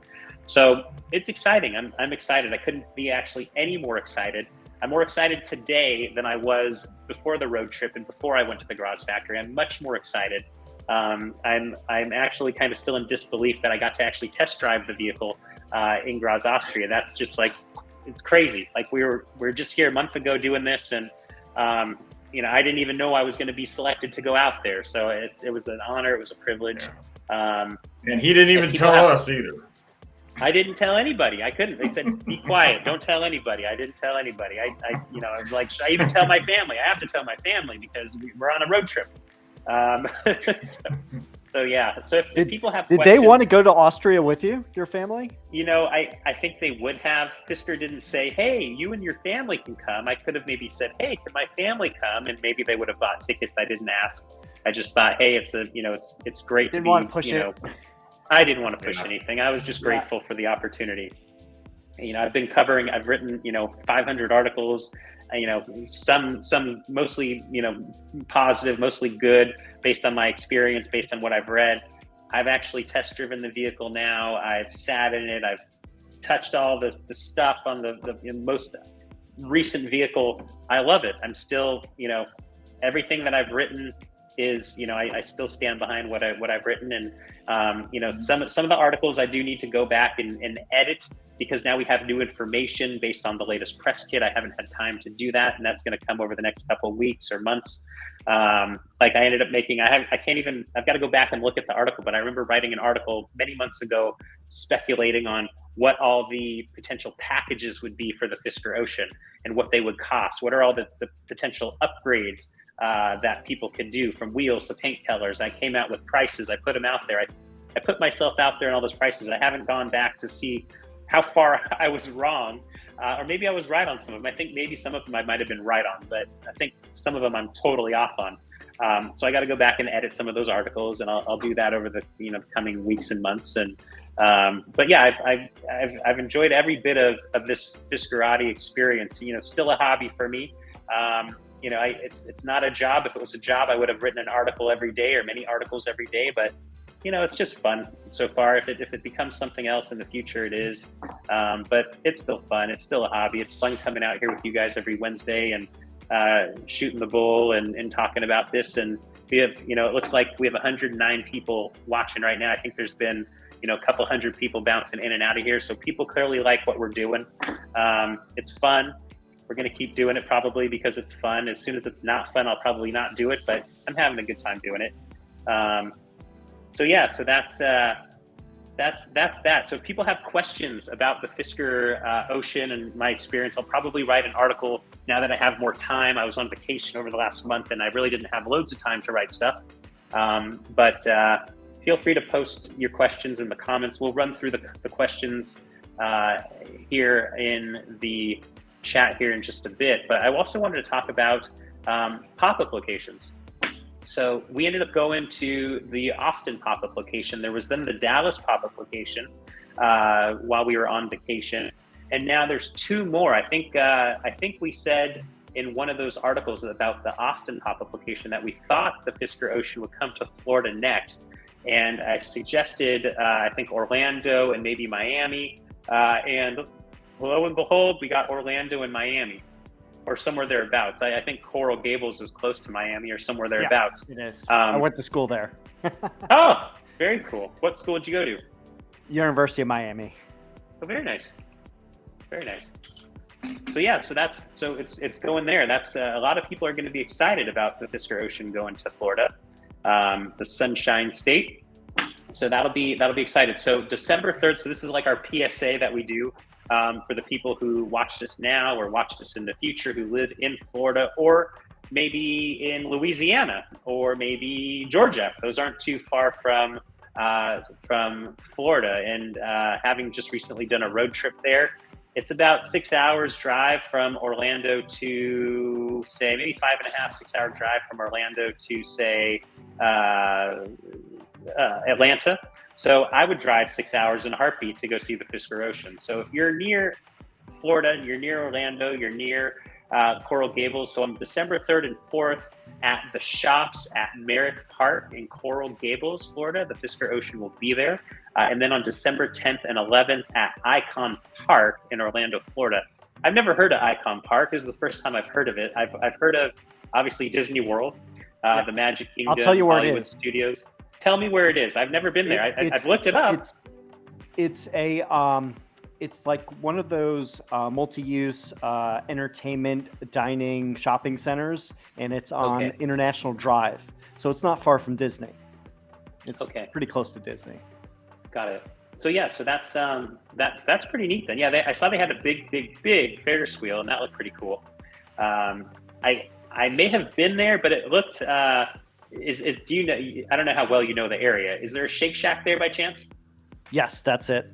So it's exciting. I'm excited. I couldn't be actually any more excited. I'm more excited today than I was before the road trip and before I went to the garage factory. I'm much more excited. I'm actually kind of still in disbelief that I got to actually test drive the vehicle in Graz, Austria. That's just like, it's crazy. Like we were just here a month ago doing this, and I didn't even know I was going to be selected to go out there. So it was an honor. It was a privilege. And he didn't even tell us either. I didn't tell anybody. I couldn't. They said, "Be quiet. Don't tell anybody." I didn't tell anybody. I was like, should I even tell my family? I have to tell my family because we're on a road trip. So yeah. So if people have questions, did they want to go to Austria with you, your family? I think they would have. Fisker didn't say, "Hey, you and your family can come." I could have maybe said, "Hey, can my family come?" And maybe they would have bought tickets. I didn't ask. I just thought, "Hey, it's great to be." Want to push it. I didn't want to push anything. I was just grateful for the opportunity. I've written 500 articles. Some mostly, positive, mostly good, based on my experience, based on what I've read. I've actually test driven the vehicle now. I've sat in it. I've touched all the stuff on the most recent vehicle. I love it. I'm still, everything that I've written is, I still stand behind what I've written. And, some of the articles I do need to go back and edit, because now we have new information based on the latest press kit. I haven't had time to do that, and that's going to come over the next couple of weeks or months. Like I ended up making, I've got to go back and look at the article, but I remember writing an article many months ago speculating on what all the potential packages would be for the Fisker Ocean and what they would cost. What are all the potential upgrades that people could do, from wheels to paint colors. I came out with prices. I put them out there. I put myself out there in all those prices. I haven't gone back to see how far I was wrong, or maybe I was right on some of them. I think maybe some of them I might have been right on, but I think some of them I'm totally off on. So I got to go back and edit some of those articles, and I'll do that over the coming weeks and months. And but yeah, I've enjoyed every bit of this Fiskerati experience. Still a hobby for me. It's not a job. If it was a job, I would have written an article every day or many articles every day. But it's just fun so far. If it becomes something else in the future, it is. But it's still fun. It's still a hobby. It's fun coming out here with you guys every Wednesday and shooting the bull and talking about this. And we have, it looks like we have 109 people watching right now. I think there's been, a couple hundred people bouncing in and out of here. So people clearly like what we're doing. It's fun. We're going to keep doing it probably because it's fun. As soon as it's not fun, I'll probably not do it, but I'm having a good time doing it. So yeah, so that's that. So if people have questions about the Fisker Ocean and my experience, I'll probably write an article now that I have more time. I was on vacation over the last month and I really didn't have loads of time to write stuff. But feel free to post your questions in the comments. We'll run through the questions here in the chat here in just a bit. But I also wanted to talk about pop-up locations. So we ended up going to the Austin pop-up location. There was then the Dallas pop-up location while we were on vacation. And now there's two more. I think we said in one of those articles about the Austin pop-up location that we thought the Fisker Ocean would come to Florida next. And I suggested, I think Orlando and maybe Miami. And lo and behold, we got Orlando and Miami, or somewhere thereabouts. I think Coral Gables is close to Miami or somewhere thereabouts. Yeah, it is. I went to school there. Oh, very cool. What school did you go to? University of Miami. Oh, very nice. Very nice. So yeah, so it's going there. That's a lot of people are going to be excited about the Fisker Ocean going to Florida, the Sunshine State. So that'll be excited. So December 3rd. So this is like our PSA that we do for the people who watch this now or watch this in the future, who live in Florida or maybe in Louisiana or maybe Georgia. Those aren't too far from Florida. And having just recently done a road trip there, it's about 6 hours drive from Orlando to, say, maybe 5.5, 6 hour drive from Orlando to, say, Atlanta. So I would drive 6 hours in a heartbeat to go see the Fisker Ocean. So if you're near Florida, you're near Orlando, you're near Coral Gables. So on December 3rd and 4th at the shops at Merrick Park in Coral Gables, Florida, the Fisker Ocean will be there. And then on December 10th and 11th at Icon Park in Orlando, Florida. I've never heard of Icon Park. This is the first time I've heard of it. I've heard of, obviously, Disney World, the Magic Kingdom, I'll tell you where Hollywood it is. Studios. Tell me where it is. I've never been there. I've looked it up. It's like one of those multi-use entertainment, dining, shopping centers, and it's on International Drive. So it's not far from Disney. It's pretty close to Disney. Got it. So yeah, so that's pretty neat then. Yeah, I saw they had a big Ferris wheel, and that looked pretty cool. I may have been there, but it looked. Do you know? I don't know how well you know the area. Is there a Shake Shack there by chance? Yes, that's it.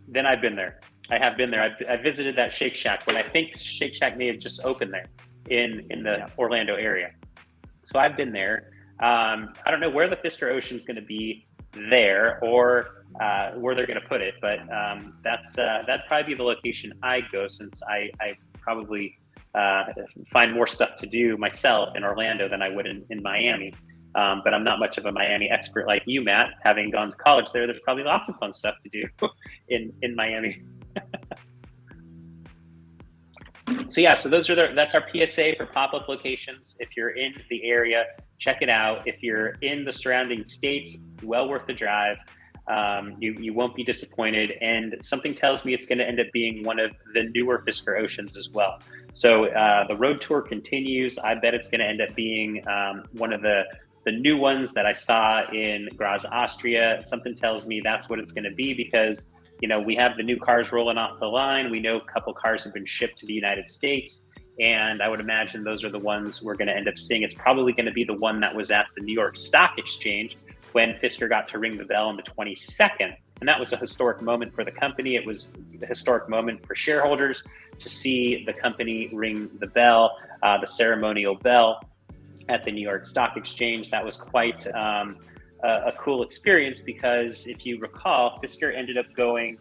Then I've been there. I have been there. I visited that Shake Shack, but I think Shake Shack may have just opened there in the Orlando area. So I've been there. I don't know where the Fisker Ocean is going to be there or where they're going to put it, but that'd probably be the location I'd go, since I probably find more stuff to do myself in Orlando than I would in Miami. But I'm not much of a Miami expert like you, Matt. Having gone to college there, there's probably lots of fun stuff to do in Miami. So yeah, so that's our PSA for pop-up locations. If you're in the area, check it out. If you're in the surrounding states, well worth the drive. You won't be disappointed, and something tells me it's going to end up being one of the newer Fisker Oceans as well. So the road tour continues. I bet it's going to end up being one of the the new ones that I saw in Graz, Austria, something tells me that's what it's going to be, because we have the new cars rolling off the line. We know a couple cars have been shipped to the United States, and I would imagine those are the ones we're going to end up seeing. It's probably going to be the one that was at the New York Stock Exchange when Fisker got to ring the bell on the 22nd. And that was a historic moment for the company. It was a historic moment for shareholders to see the company ring the bell, the ceremonial bell at the New York Stock Exchange. That was quite a cool experience, because if you recall, Fisker ended up going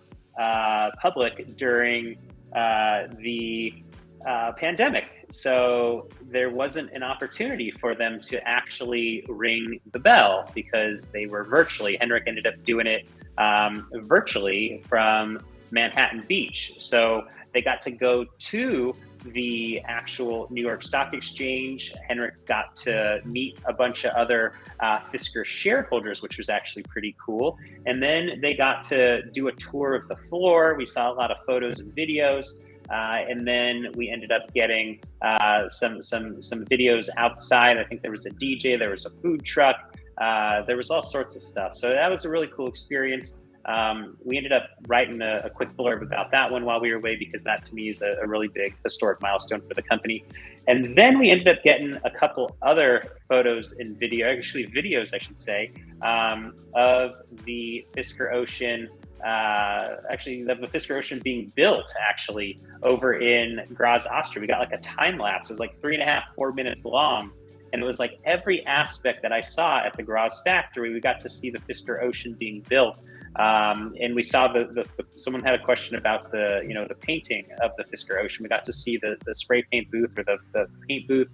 public during the pandemic. So there wasn't an opportunity for them to actually ring the bell because they were virtually. Henrik ended up doing it virtually from Manhattan Beach. So they got to go to the actual New York Stock Exchange. Henrik got to meet a bunch of other Fisker shareholders, which was actually pretty cool. And then they got to do a tour of the floor. We saw a lot of photos and videos. And then we ended up getting some videos outside. I think there was a DJ, there was a food truck, there was all sorts of stuff. So that was a really cool experience. We ended up writing a quick blurb about that one while we were away, because that to me is a really big historic milestone for the company. And then we ended up getting a couple other photos and videos, I should say, of the Fisker Ocean. The Fisker Ocean being built actually over in Graz, Austria. We got like a time lapse. It was like 3.5-4 minutes long. And it was like every aspect that I saw at the Graz factory, we got to see the Fisker Ocean being built. And we saw someone had a question about the painting of the Fisker Ocean. We got to see the spray paint booth, or the paint booth.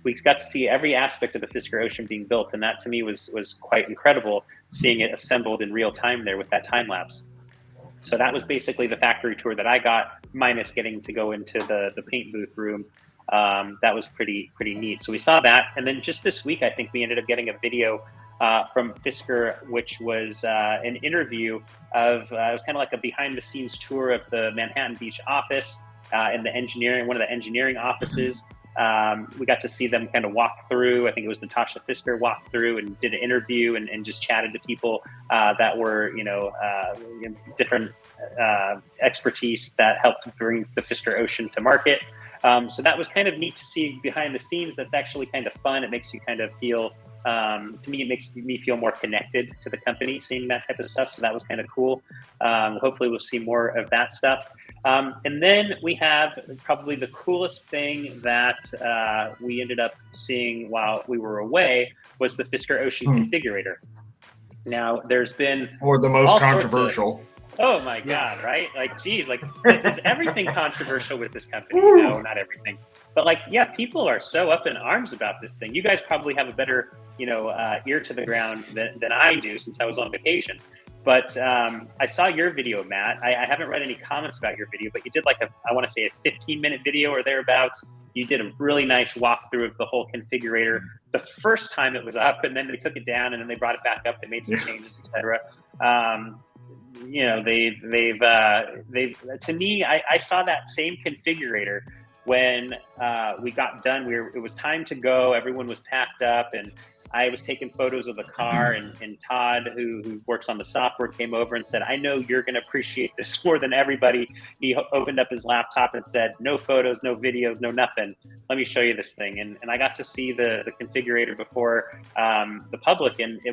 We got to see every aspect of the Fisker Ocean being built. And that to me was quite incredible, seeing it assembled in real time there with that time lapse. So that was basically the factory tour that I got, minus getting to go into the paint booth room. That was pretty neat. So we saw that. And then just this week, I think we ended up getting a video from Fisker, which was an interview of, it was kind of like a behind the scenes tour of the Manhattan Beach office and one of the engineering offices. We got to see them kind of walk through. I think it was Natasha Fisker walked through and did an interview and just chatted to people that were, different expertise that helped bring the Fisker Ocean to market. So that was kind of neat to see behind the scenes. That's actually kind of fun. It makes you kind of feel, to me, it makes me feel more connected to the company, seeing that type of stuff. So that was kind of cool. Hopefully we'll see more of that stuff. And then we have probably the coolest thing that we ended up seeing while we were away was the Fisker Ocean Configurator. Now, there's been... Or the most controversial. Oh my God, right? Like, geez, like, is everything controversial with this company? No, not everything. But like, yeah, people are so up in arms about this thing. You guys probably have a better, ear to the ground than I do, since I was on vacation. But I saw your video, Matt. I haven't read any comments about your video, but you did like I want to say a 15-minute video or thereabouts. You did a really nice walkthrough of the whole configurator the first time it was up, and then they took it down, and then they brought it back up. They made some changes, etc. They've to me, I saw that same configurator when we got done. It was time to go. Everyone was packed up, and I was taking photos of the car, and Todd, who works on the software, came over and said, I know you're going to appreciate this more than everybody. He opened up his laptop and said, no photos, no videos, no nothing. Let me show you this thing. And I got to see the configurator before the public, and I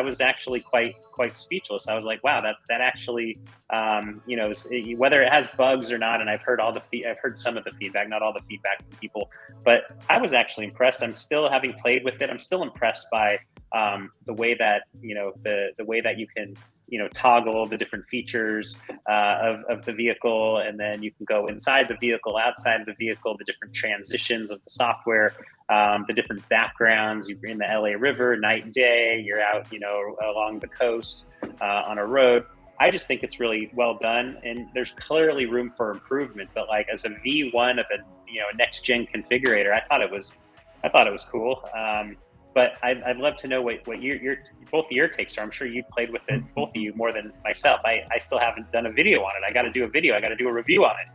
was actually quite speechless. I was like, wow, that actually, whether it has bugs or not, and I've heard some of the feedback, not all the feedback from people, but I was actually impressed. I'm still, having played with it, I'm still impressed by the way that the way that you can toggle the different features of the vehicle, and then you can go inside the vehicle, outside of the vehicle, the different transitions of the software, the different backgrounds. You're in the LA River, night and day. You're out along the coast on a road. I just think it's really well done, and there's clearly room for improvement. But like, as a V1 of a next gen configurator, I thought it was cool. But I'd love to know what both of your takes are. I'm sure you've played with it, both of you, more than myself. I still haven't done a video on it. I got to do a video. I got to do a review on it.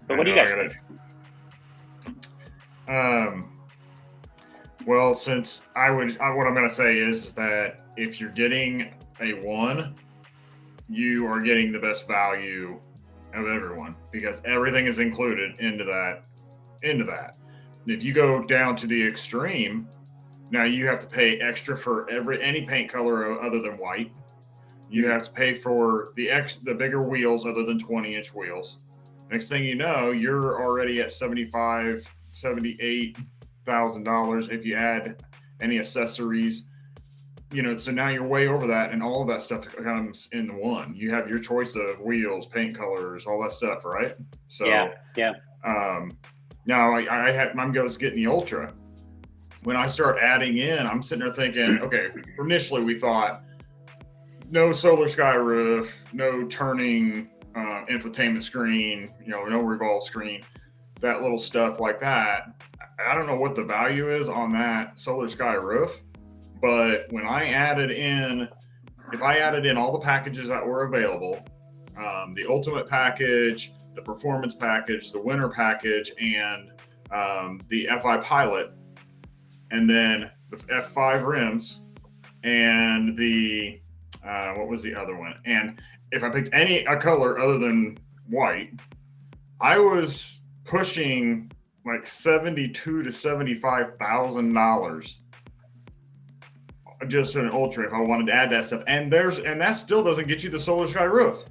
But what do you guys think? Well, since what I'm going to say is that if you're getting a 1, you are getting the best value of everyone because everything is included into that. If you go down to the extreme, now you have to pay extra for any paint color other than white. You have to pay for the bigger wheels other than 20-inch wheels. Next thing you know, you're already at $78,000 if you add any accessories. So now you're way over that, and all of that stuff comes in one. You have your choice of wheels, paint colors, all that stuff, right? So yeah. Now I'm going to get in the Ultra. When I start adding in, I'm sitting there thinking, okay, initially we thought no solar sky roof, no turning infotainment screen, no revolve screen, that little stuff like that. I don't know what the value is on that solar sky roof, but when I added in, if I added in all the packages that were available, the ultimate package, the performance package, the winter package, and the FI pilot, and then the F5 rims, and the what was the other one? And if I picked a color other than white, I was pushing like $72,000 to $75,000 just an Ultra if I wanted to add that stuff. And that still doesn't get you the solar sky roof.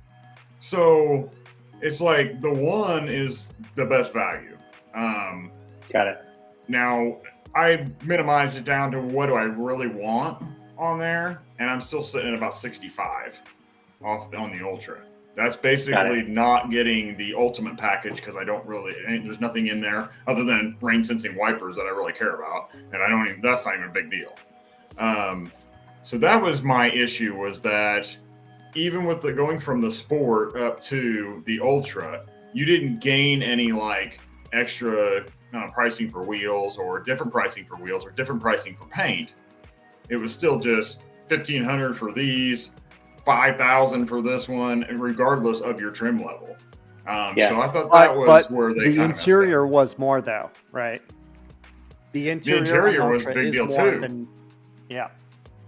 So it's like the 1 is the best value. Got it. Now I minimized it down to what do I really want on there, and I'm still sitting at about 65 off on the Ultra. That's basically not getting the ultimate package because there's nothing in there other than rain sensing wipers that I really care about, and that's not even a big deal. So that was my issue, was that even with the going from the Sport up to the Ultra, you didn't gain any like extra pricing for wheels or different pricing for wheels or different pricing for paint. It was still just $1,500 for these, $5,000 for this one, regardless of your trim level. So I thought that was where they the interior was more though, right? The interior was a big deal too.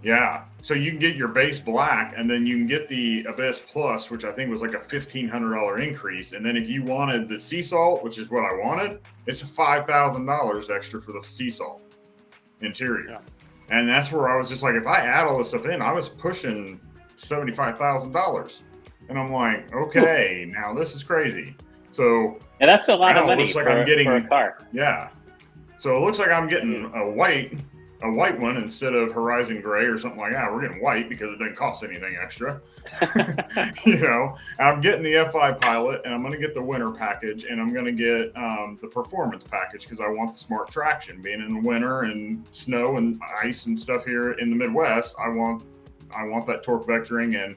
Yeah. So you can get your base black, and then you can get the Abyss Plus, which I think was like a $1,500 increase. And then if you wanted the sea salt, which is what I wanted, it's $5,000 extra for the sea salt interior. Yeah. And that's where I was just like, if I add all this stuff in, I was pushing $75,000. And I'm like, okay, now this is crazy. So that's a lot of money. It looks like I'm getting for a car. Yeah. So it looks like I'm getting a white one instead of Horizon Gray or something like that. We're getting white because it doesn't cost anything extra. I'm getting the FI pilot, and I'm going to get the winter package, and I'm going to get the performance package because I want the smart traction. Being in the winter and snow and ice and stuff here in the Midwest, I want that torque vectoring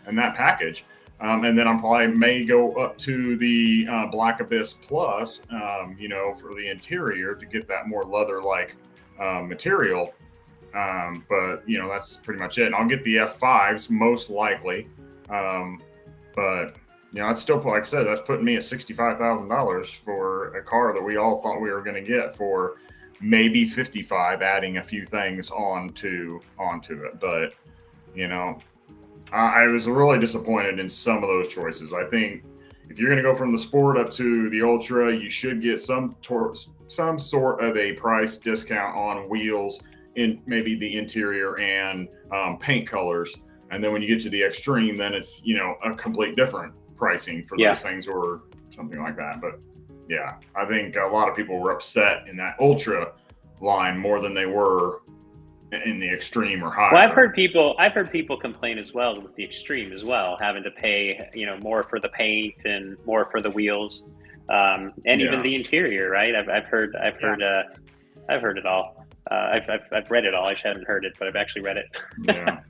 and that package. And then I'm probably may go up to the Black Abyss Plus, for the interior to get that more leather-like material. But that's pretty much it. And I'll get the F5s most likely. But it's still, like I said, that's putting me at $65,000 for a car that we all thought we were going to get for maybe 55, adding a few things onto it. But I was really disappointed in some of those choices. I think if you're going to go from the Sport up to the Ultra, you should get some sort of a price discount on wheels in maybe the interior and paint colors. And then when you get to the Extreme, then it's, a complete different pricing for those things or something like that. But yeah, I think a lot of people were upset in that Ultra line more than they were in the Extreme or higher. Well, I've heard people complain as well with the Extreme as well, having to pay, more for the paint and more for the wheels, and even the interior, right? I've heard it all. I've read it all. I haven't heard it, but I've actually read it. Yeah.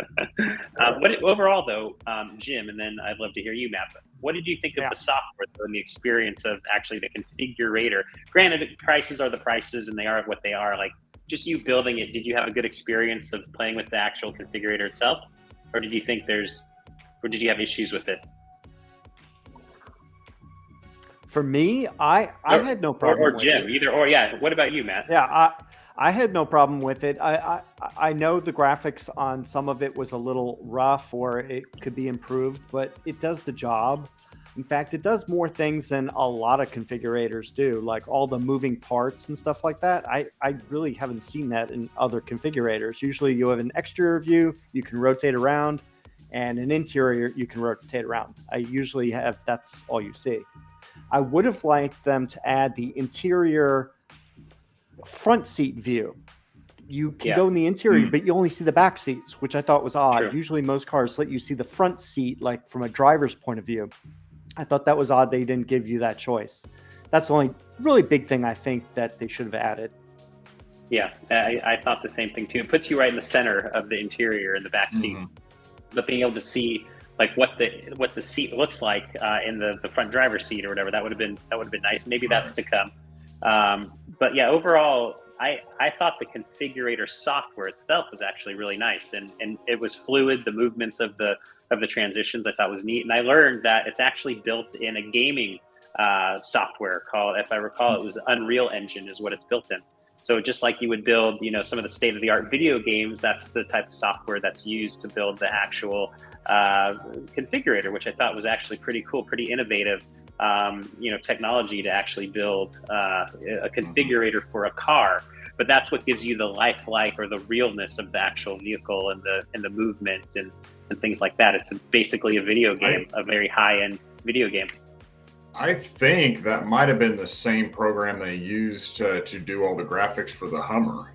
What overall though, Jim, and then I'd love to hear you, Matt. What did you think of the software and the experience of actually the configurator? Granted, prices are the prices, and they are what they are. Like, just you building it, did you have a good experience of playing with the actual configurator itself? Or did you think did you have issues with it? For me, I had no problem. Or Jim, either or. Yeah. What about you, Matt? Yeah, I had no problem with it. I know the graphics on some of it was a little rough or it could be improved, but it does the job. In fact, it does more things than a lot of configurators do, like all the moving parts and stuff like that. I really haven't seen that in other configurators. Usually you have an exterior view, you can rotate around, and an interior, you can rotate around. I usually have, that's all you see. I would have liked them to add the interior front seat view. You can go in the interior, but you only see the back seats, which I thought was odd. True. Usually most cars let you see the front seat, like from a driver's point of view. I thought that was odd they didn't give you that choice. That's the only really big thing I think that they should have added. Yeah, I thought the same thing too. It puts you right in the center of the interior in the back seat. But being able to see like what the seat looks like in the front driver's seat or whatever, that would have been nice. Maybe that's to come. But yeah, overall, I thought the configurator software itself was actually really nice, and it was fluid. The movements of the transitions I thought was neat, and I learned that it's actually built in a gaming software called, if I recall, it was Unreal Engine is what it's built in. So just like you would build, some of the state-of-the-art video games, that's the type of software that's used to build the actual configurator, which I thought was actually pretty cool, pretty innovative. Technology to actually build a configurator for a car, but that's what gives you the lifelike or the realness of the actual vehicle and the movement and things like that. It's basically a video game, a very high-end video game. I think that might have been the same program they used to do all the graphics for the Hummer.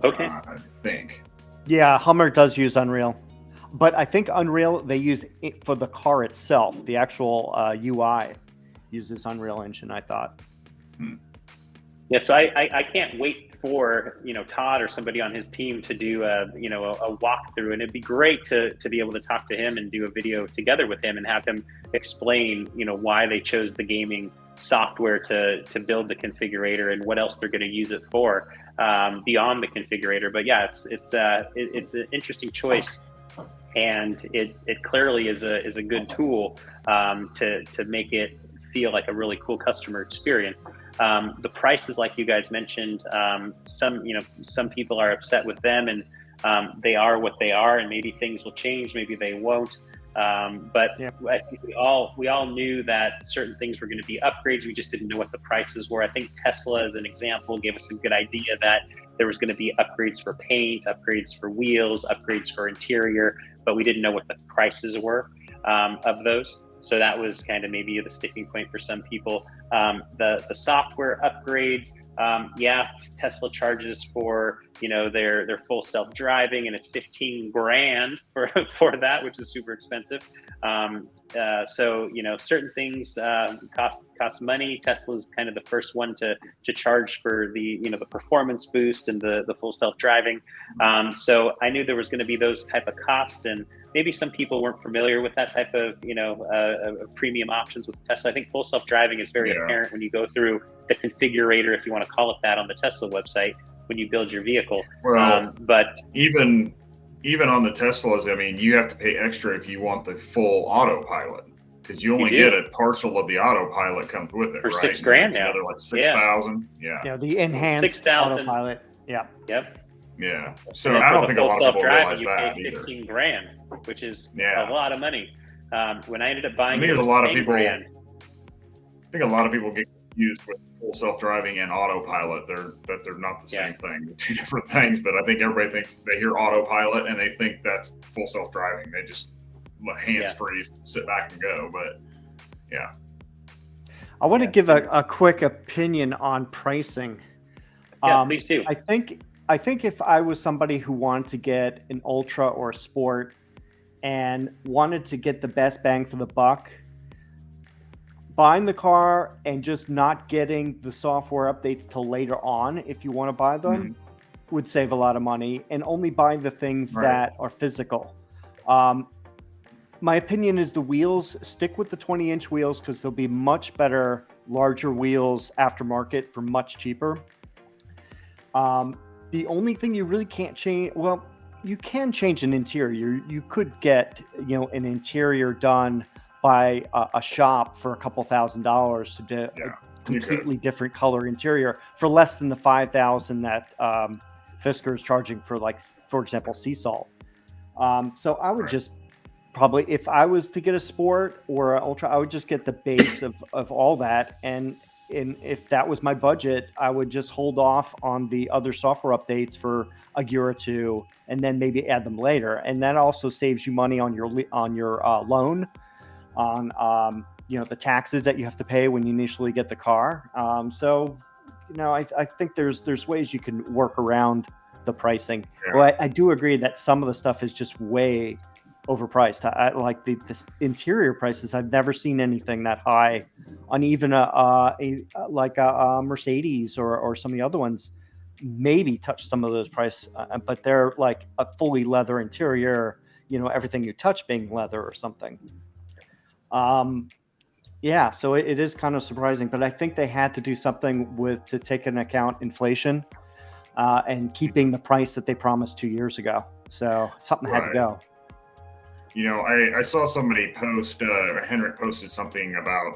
Okay. I think. Yeah, Hummer does use Unreal. But I think Unreal, they use it for the car itself. The actual UI uses Unreal Engine, I thought. Yeah, so I can't wait for, Todd or somebody on his team to do a walkthrough, and it'd be great to be able to talk to him and do a video together with him and have him explain, why they chose the gaming software to build the configurator and what else they're going to use it for beyond the configurator. But yeah, it's an interesting choice. And it clearly is a good tool to make it feel like a really cool customer experience. The prices, like you guys mentioned, some people are upset with them, and they are what they are, and maybe things will change, maybe they won't. But yeah. I think we all knew that certain things were going to be upgrades. We just didn't know what the prices were. I think Tesla, as an example, gave us a good idea that there was going to be upgrades for paint, upgrades for wheels, upgrades for interior, but we didn't know what the prices were of those. So that was kind of maybe the sticking point for some people. The software upgrades, Tesla charges for their full self-driving, and it's $15,000 for that, which is super expensive. So certain things cost money. Tesla's kind of the first one to charge for the the performance boost and the full self-driving. So I knew there was going to be those type of costs, and maybe some people weren't familiar with that type of premium options with Tesla. I think full self-driving is very apparent when you go through the configurator, if you want to call it that, on the Tesla website when you build your vehicle. Well, but even on the Teslas, I mean, you have to pay extra if you want the full autopilot, because you only get a partial of the autopilot comes with it, for right? $6,000 now. Another like 6,000. Yeah, the enhanced 6,000 autopilot. Yeah. Yep. Yeah. So I don't think a lot of people realize that either. $15,000, which is a lot of money. When I ended up buying, I think a lot of people get confused with full self-driving and autopilot. They're not the same thing. They're two different things. But I think everybody thinks they hear autopilot and they think that's full self-driving. They just hands free, sit back and go. But yeah. I want to give a quick opinion on pricing. Yeah, please do. I think if I was somebody who wanted to get an Ultra or a Sport and wanted to get the best bang for the buck, buying the car and just not getting the software updates till later on, if you want to buy them, would save a lot of money, and only buy the things that are physical. My opinion is the wheels, stick with the 20-inch wheels, because they'll be much better, larger wheels aftermarket for much cheaper. The only thing you really can't change, well, you can change an interior. You could get, an interior done by a shop for a couple $1,000s to completely different color interior for less than the $5,000 that Fisker is charging for, like, for example, sea salt. So I would just probably, if I was to get a sport or an ultra, I would just get the base of all that. And if that was my budget, I would just hold off on the other software updates for a year or two, and then maybe add them later. And that also saves you money on your loan, on the taxes that you have to pay when you initially get the car. So I think there's ways you can work around the pricing. Yeah. Well, I do agree that some of the stuff is just way overpriced. I like the interior prices. I've never seen anything that high on even a Mercedes or some of the other ones. Maybe touch some of those prices, but they're like a fully leather interior. Everything you touch being leather or something. Yeah, so it is kind of surprising, but I think they had to do something to take into account inflation and keeping the price that they promised 2 years ago. So something had to go. I saw somebody post, Henrik posted something about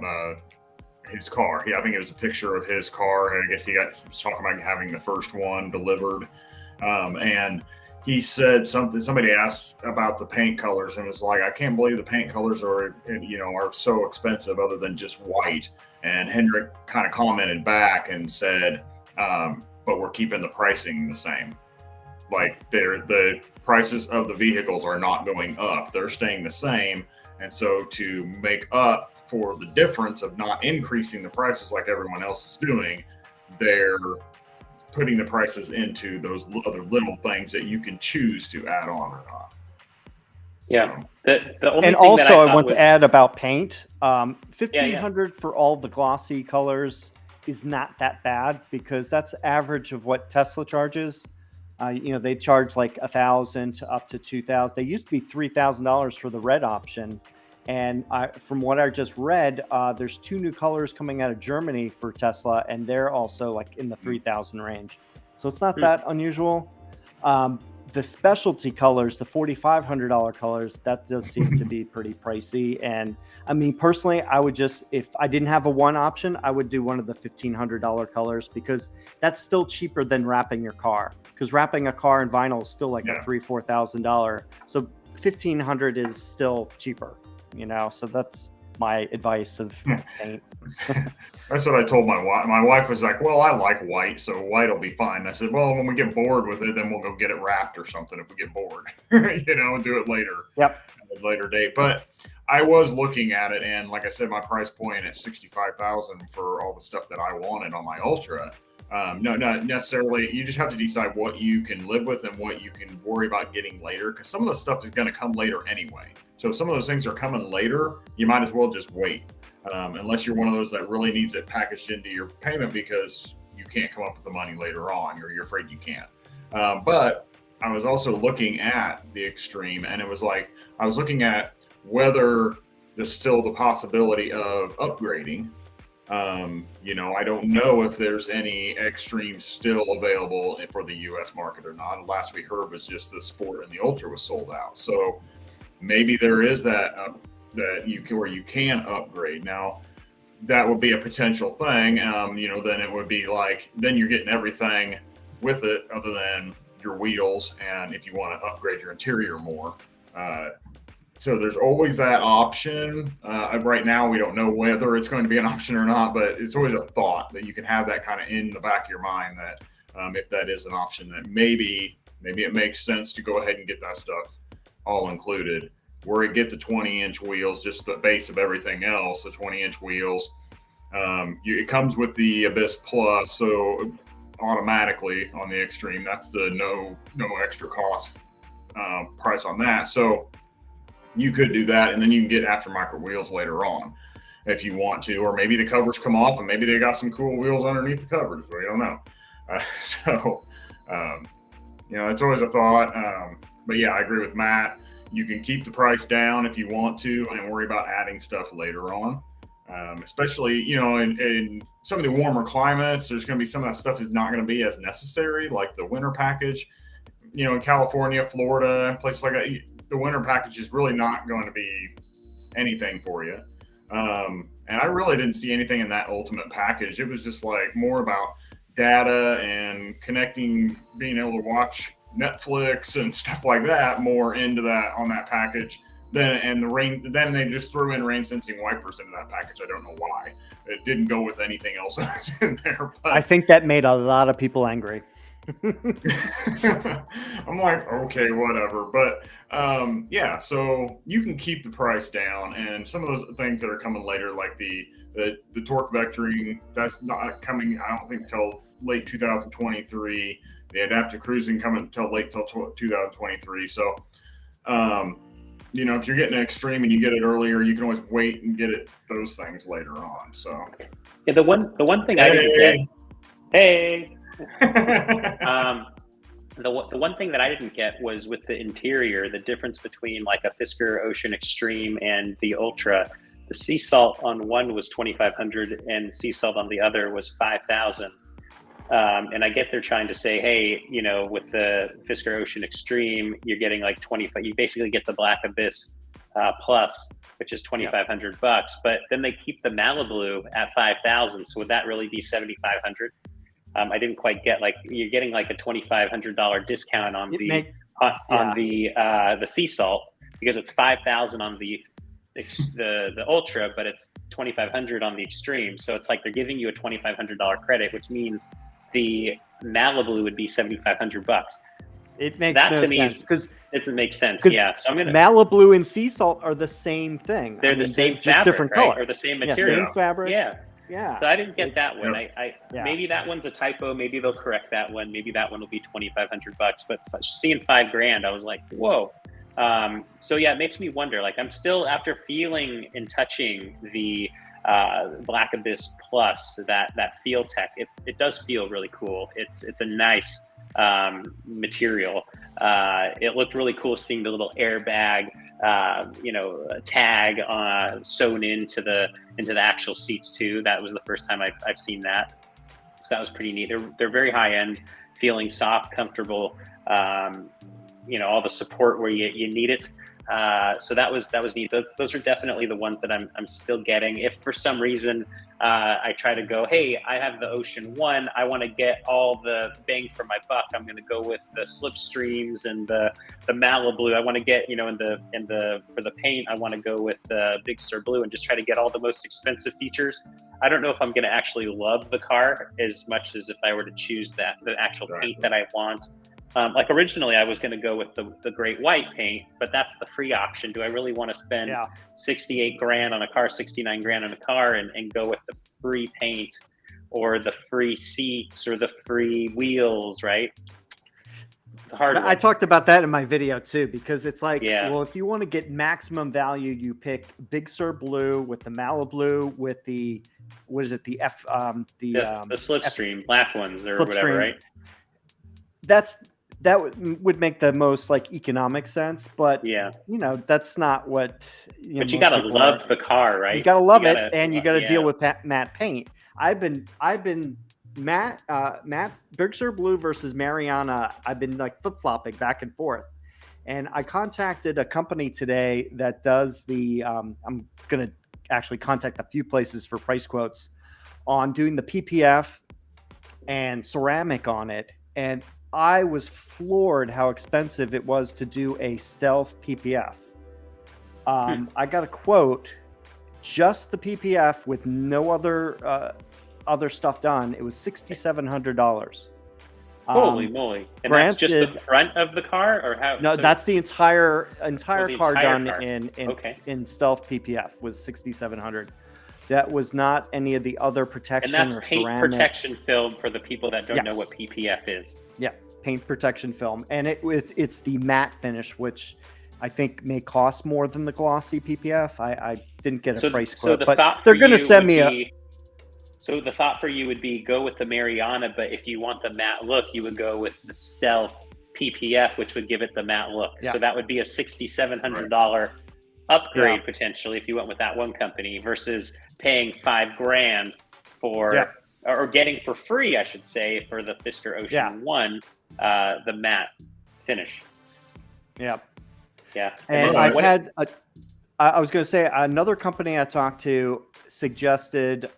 his car. I think it was a picture of his car. I guess he was talking about having the first one delivered. And he said somebody asked about the paint colors and was like, I can't believe the paint colors are so expensive other than just white. And Henrik kind of commented back and said, but we're keeping the pricing the same. Like the prices of the vehicles are not going up. They're staying the same. And so to make up for the difference of not increasing the prices like everyone else is doing, they're putting the prices into those other little things that you can choose to add on or not. Yeah. The only and thing also that I want to add about paint. $1,500 for all the glossy colors is not that bad, because that's average of what Tesla charges. They charge like $1,000 to up to $2,000. They used to be $3,000 for the red option. And from what I just read, there's 2 new colors coming out of Germany for Tesla, and they're also like in the 3,000 range. So it's not that unusual. The specialty colors, the $4,500 colors, that does seem to be pretty pricey. And I mean, personally, I would just, if I didn't have a one option, I would do one of the $1,500 colors, because that's still cheaper than wrapping your car. Because wrapping a car in vinyl is still like a $3,000-$4,000. So $1,500 is still cheaper. So that's my advice of paint. That's what I told my wife. My wife was like, well, I like white, so white will be fine. I said, well, when we get bored with it, then we'll go get it wrapped or something if we get bored, and do it later. Yep. At a later date. But I was looking at it, and like I said, my price point at $65,000 for all the stuff that I wanted on my Ultra. No, not necessarily. You just have to decide what you can live with and what you can worry about getting later, because some of the stuff is going to come later anyway. So if some of those things are coming later, you might as well just wait, unless you're one of those that really needs it packaged into your payment because you can't come up with the money later on, or you're afraid you can't. But I was also looking at the Extreme, and it was like I was looking at whether there's still the possibility of upgrading. I don't know if there's any Extreme still available for the U.S. market or not. Last we heard was just the Sport and the Ultra was sold out. So maybe there is that where you can upgrade. Now, that would be a potential thing. Then it would be like, then you're getting everything with it other than your wheels, and if you want to upgrade your interior more. So there's always that option. Right now, we don't know whether it's going to be an option or not, but it's always a thought that you can have that kind of in the back of your mind, that if that is an option, that maybe it makes sense to go ahead and get that stuff all included. Where it get the 20-inch wheels, just the base of everything else, the 20-inch wheels. It comes with the Abyss Plus, so automatically on the Extreme, that's the no extra cost price on that. So you could do that, and then you can get aftermarket wheels later on if you want to, or maybe the covers come off and maybe they got some cool wheels underneath the covers. We don't know. It's always a thought. But yeah, I agree with Matt. You can keep the price down if you want to and worry about adding stuff later on. Especially, in some of the warmer climates, there's going to be some of that stuff is not going to be as necessary, like the winter package. In California, Florida, places like that, the winter package is really not going to be anything for you. And I really didn't see anything in that ultimate package. It was just like more about data and connecting, being able to watch Netflix and stuff like that more into that on that package. Then they just threw in rain sensing wipers into that package. I don't know why. It didn't go with anything else that was in there. But I think that made a lot of people angry. I'm like, okay, whatever. But yeah, so you can keep the price down, and some of those things that are coming later, like the torque vectoring, that's not coming, I don't think, till late 2023. The adaptive cruising coming till late till 2023. So you know, if you're getting an extreme and you get it earlier, you can always wait and get those things later on. So yeah, the one thing I didn't get. Hey. The one thing that I didn't get was with the interior, the difference between like a Fisker Ocean Extreme and the Ultra. The sea salt on one was 2,500 and sea salt on the other was 5,000. And I get they're trying to say, hey, you know, with the Fisker Ocean Extreme, you're getting like 25. You basically get the Black Abyss Plus, which is $2,500. But then they keep the Malibu at 5,000. So would that really be 7,500? I didn't quite get, like, you're getting like a $2,500 discount on the sea salt, because it's 5,000 on the Ultra, but it's 2,500 on the Extreme. So it's like they're giving you a $2,500 credit, which means the Malibu would be $7,500. It makes no sense because it doesn't make sense. Yeah, so I'm gonna Malibu and sea salt are the same thing. They're the same fabric, just different color, or the same material. Yeah, same fabric. Yeah. So I didn't get that one. Maybe that one's a typo. Maybe they'll correct that one. Maybe that one will be $2,500. But seeing $5,000, I was like, whoa. So yeah, it makes me wonder. Like, I'm still, after feeling and touching the Black Abyss Plus, that Feel Tech, it does feel really cool. It's a nice material. It looked really cool seeing the little airbag, tag sewn into the actual seats too. That was the first time I've seen that. So that was pretty neat. They're very high end, feeling soft, comfortable. All the support where you need it. So that was neat. Those are definitely the ones that I'm still getting. If for some reason I try to go, hey, I have the Ocean 1, I want to get all the bang for my buck, I'm going to go with the Slipstreams and the Malibu. I want to get, for the paint, I want to go with the Big Sur Blue and just try to get all the most expensive features. I don't know if I'm going to actually love the car as much as if I were to choose the actual paint that I want. Like originally I was going to go with the Great White paint, but that's the free option. Do I really want to spend $68,000 on a car, $69,000 on a car and go with the free paint or the free seats or the free wheels, right? It's a hard one. I talked about that in my video too, because it's like, well, if you want to get maximum value, you pick Big Sur Blue with the Malibu with the, what is it? The Slipstream black ones or whatever, right? That would make the most like economic sense, but that's not what. But you gotta love the car, right? You gotta love it, and you gotta deal with matte paint. I've been matte Big Sur Blue versus Mariana. I've been like flip flopping back and forth, and I contacted a company today that does the. I'm gonna actually contact a few places for price quotes on doing the PPF and ceramic on it, and I was floored how expensive it was to do a stealth PPF. I got a quote, just the PPF with no other stuff done. It was $6,700. Holy moly! And that's just the front of the car, or how? No, that's the entire car done car. in stealth PPF was $6,700. That was not any of the other protection. And that's or paint ceramic protection film for the people that don't know what PPF is. Yeah, paint protection film, and it's the matte finish, which I think may cost more than the glossy PPF. I didn't get a price quote, but they're going to send me So the thought for you would be go with the Mariana, but if you want the matte look, you would go with the stealth PPF, which would give it the matte look. Yeah. So that would be a $6,700 upgrade potentially if you went with that one company versus paying $5,000 for or getting for free, I should say, for the Fisker Ocean 1, the matte finish. Yeah. Yeah. And I was going to say another company I talked to suggested,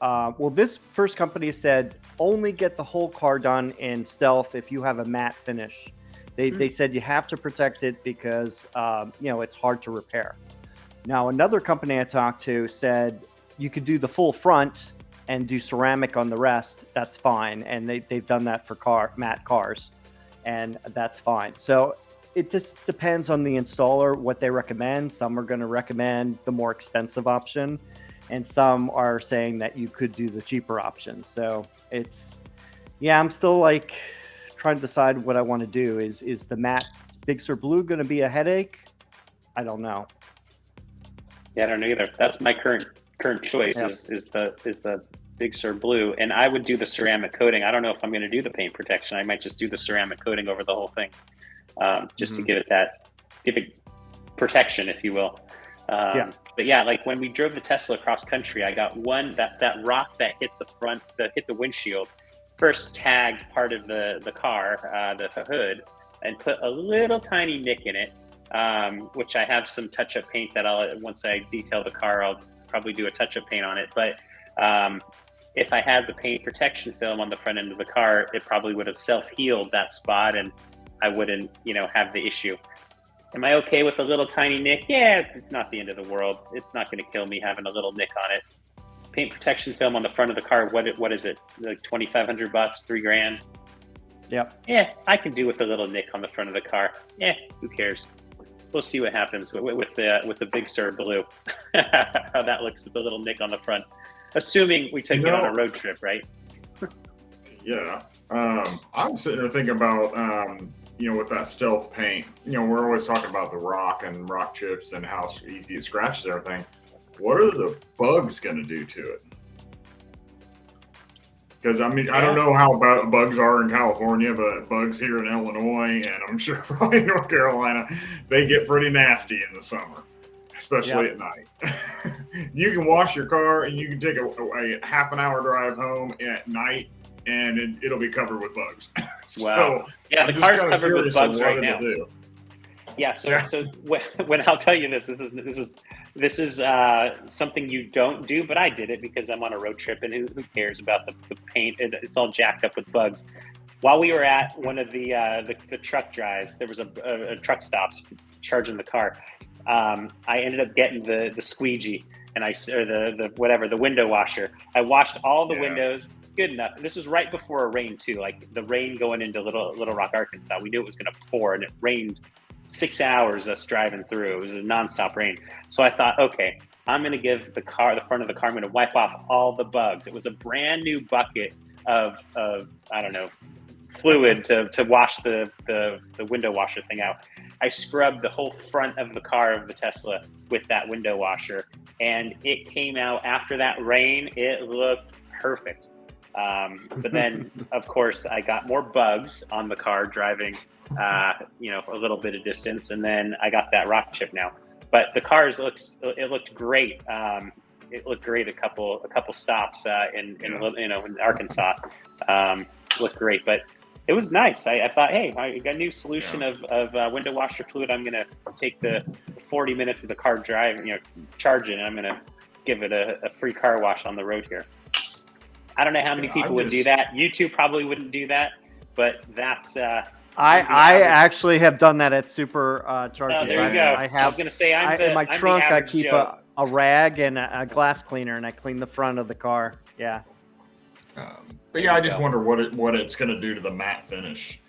this first company said only get the whole car done in stealth if you have a matte finish. They said you have to protect it because, it's hard to repair. Now, another company I talked to said you could do the full front and do ceramic on the rest. That's fine. And they've done that for matte cars, and that's fine. So it just depends on the installer, what they recommend. Some are going to recommend the more expensive option, and some are saying that you could do the cheaper option. So I'm still like trying to decide what I want to do. Is the matte Big Sur Blue going to be a headache? I don't know. Yeah, I don't know either. That's my current choice. Yep. is the Big Sur Blue, and I would do the ceramic coating. I don't know if I'm going to do the paint protection. I might just do the ceramic coating over the whole thing, just to give it protection, if you will. But yeah, like when we drove the Tesla cross country, I got that rock that hit hit the windshield. First tagged part of the car, the hood, and put a little tiny nick in it. Which I have some touch-up paint that once I detail the car, I'll probably do a touch-up paint on it. But if I had the paint protection film on the front end of the car, it probably would have self-healed that spot, and I wouldn't, have the issue. Am I okay with a little tiny nick? Yeah, it's not the end of the world. It's not going to kill me having a little nick on it. Paint protection film on the front of the car, what is it? Like $2,500, $3,000? Yep. Yeah, I can do with a little nick on the front of the car. Yeah, who cares? We'll see what happens with the Big Sur Blue. How that looks with the little nick on the front. Assuming we take it on a road trip, right? Yeah. I'm sitting there thinking about, with that stealth paint, we're always talking about the rock and rock chips and how easy it scratches everything. What are the bugs going to do to it? Because, I don't know how bugs are in California, but bugs here in Illinois, and I'm sure probably in North Carolina, they get pretty nasty in the summer, especially at night. You can wash your car, and you can take a half an hour drive home at night, and it'll be covered with bugs. Wow. Yeah, the car's covered with bugs right now. Yeah, so when I'll tell you this is something you don't do, but I did it because I'm on a road trip, and who cares about the paint? It's all jacked up with bugs. While we were at one of the truck drives, there was a truck stops charging the car. I ended up getting the squeegee and the window washer. I washed all the windows. Good enough. This was right before a rain too, like the rain going into Little Rock, Arkansas. We knew it was going to pour, and it rained 6 hours us driving through. It was a nonstop rain. So I thought, okay, I'm going to give the front of the car, I'm going to wipe off all the bugs. It was a brand new bucket of I don't know, fluid to wash the window washer thing out. I scrubbed the whole front of the car of the Tesla with that window washer, and it came out after that rain. It looked perfect. But then, of course, I got more bugs on the car driving, a little bit of distance, and then I got that rock chip now. But the cars looked great. It looked great a couple stops in Arkansas. Looked great, but it was nice. I thought, hey, I got a new solution of window washer fluid. I'm gonna take the 40 minutes of the car drive, charge it, and I'm gonna give it a free car wash on the road here. I don't know how many people would do that. You two probably wouldn't do that, but that's. I actually have done that at super charging. Oh, there you go. I was going to say, in my trunk, I keep a rag and a glass cleaner, and I clean the front of the car. Yeah. But yeah, I just wonder what it's going to do to the matte finish.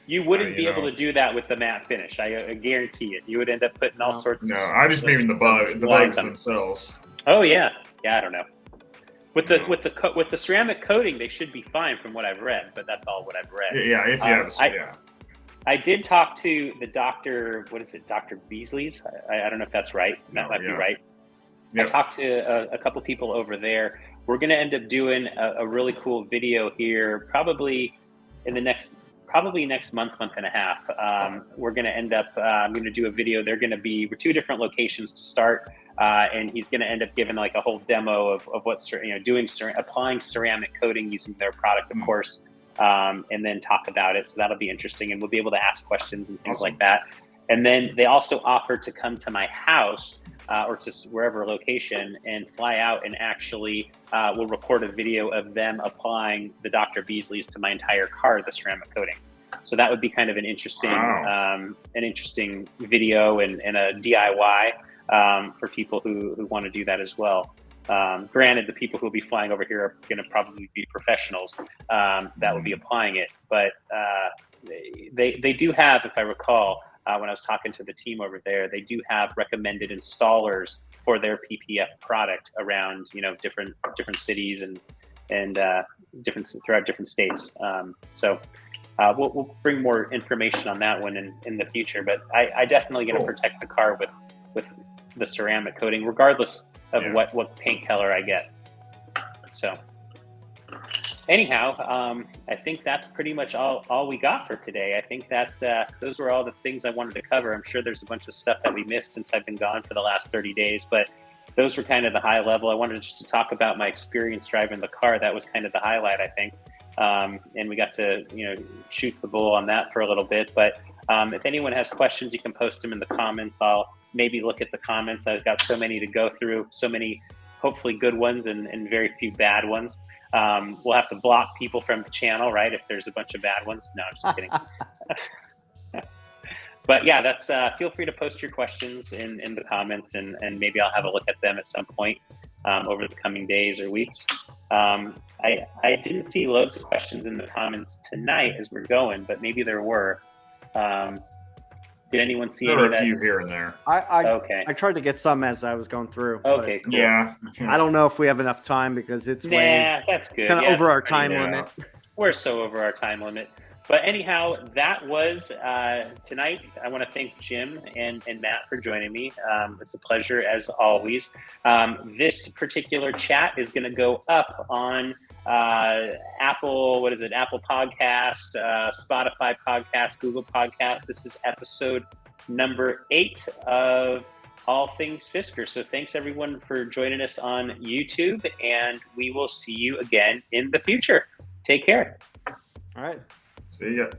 You wouldn't be able to do that with the matte finish. I guarantee it. You would end up putting all sorts. No, I just mean the bugs themselves. Oh yeah, I don't know. With the ceramic coating, they should be fine from what I've read, but that's all what I've read. Yeah, if you have, I did talk to the doctor. What is it, Dr. Beasley's? I don't know if that's right. That might be right. Yep. I talked to a couple people over there. We're going to end up doing a really cool video here, probably next month and a half. We're going to end up. I'm going to do a video. They're going to be 2 different locations to start. And he's going to end up giving like a whole demo of what applying ceramic coating using their product, of course, and then talk about it. So that'll be interesting, and we'll be able to ask questions and things like that. And then they also offered to come to my house or to wherever location and fly out and actually will record a video of them applying the Dr. Beasley's to my entire car, the ceramic coating. So that would be kind of an interesting, video and a DIY for people who want to do that as well. Granted, the people who will be flying over here are going to probably be professionals that will be applying it, but they do have, if I recall, when I was talking to the team over there, they do have recommended installers for their PPF product around, different cities and throughout different states. So we'll bring more information on that one in the future. But I definitely going to protect the car with the ceramic coating, regardless of what paint color I get. So. Anyhow, I think that's pretty much all we got for today. I think those were all the things I wanted to cover. I'm sure there's a bunch of stuff that we missed since I've been gone for the last 30 days, but those were kind of the high level. I wanted just to talk about my experience driving the car. That was kind of the highlight, I think. And we got to, shoot the bull on that for a little bit. But if anyone has questions, you can post them in the comments. I'll maybe look at the comments. I've got so many to go through, so many hopefully good ones and very few bad ones. We'll have to block people from the channel, right? If there's a bunch of bad ones. No, just kidding. But yeah, that's feel free to post your questions in the comments and maybe I'll have a look at them at some point over the coming days or weeks. I didn't see loads of questions in the comments tonight as we're going, but maybe there were. Did anyone see any of that? There were a few here and there. I tried to get some as I was going through. Okay, cool. Yeah. I don't know if we have enough time because it's that's good. kind of over our time limit. We're so over our time limit. But anyhow, that was tonight. I want to thank Jim and Matt for joining me. It's a pleasure as always. This particular chat is going to go up on Apple Podcast, Spotify Podcast, Google Podcast. This is episode number 8 of All Things Fisker. So thanks everyone for joining us on YouTube, and we will see you again in the future. Take care. All right. See ya.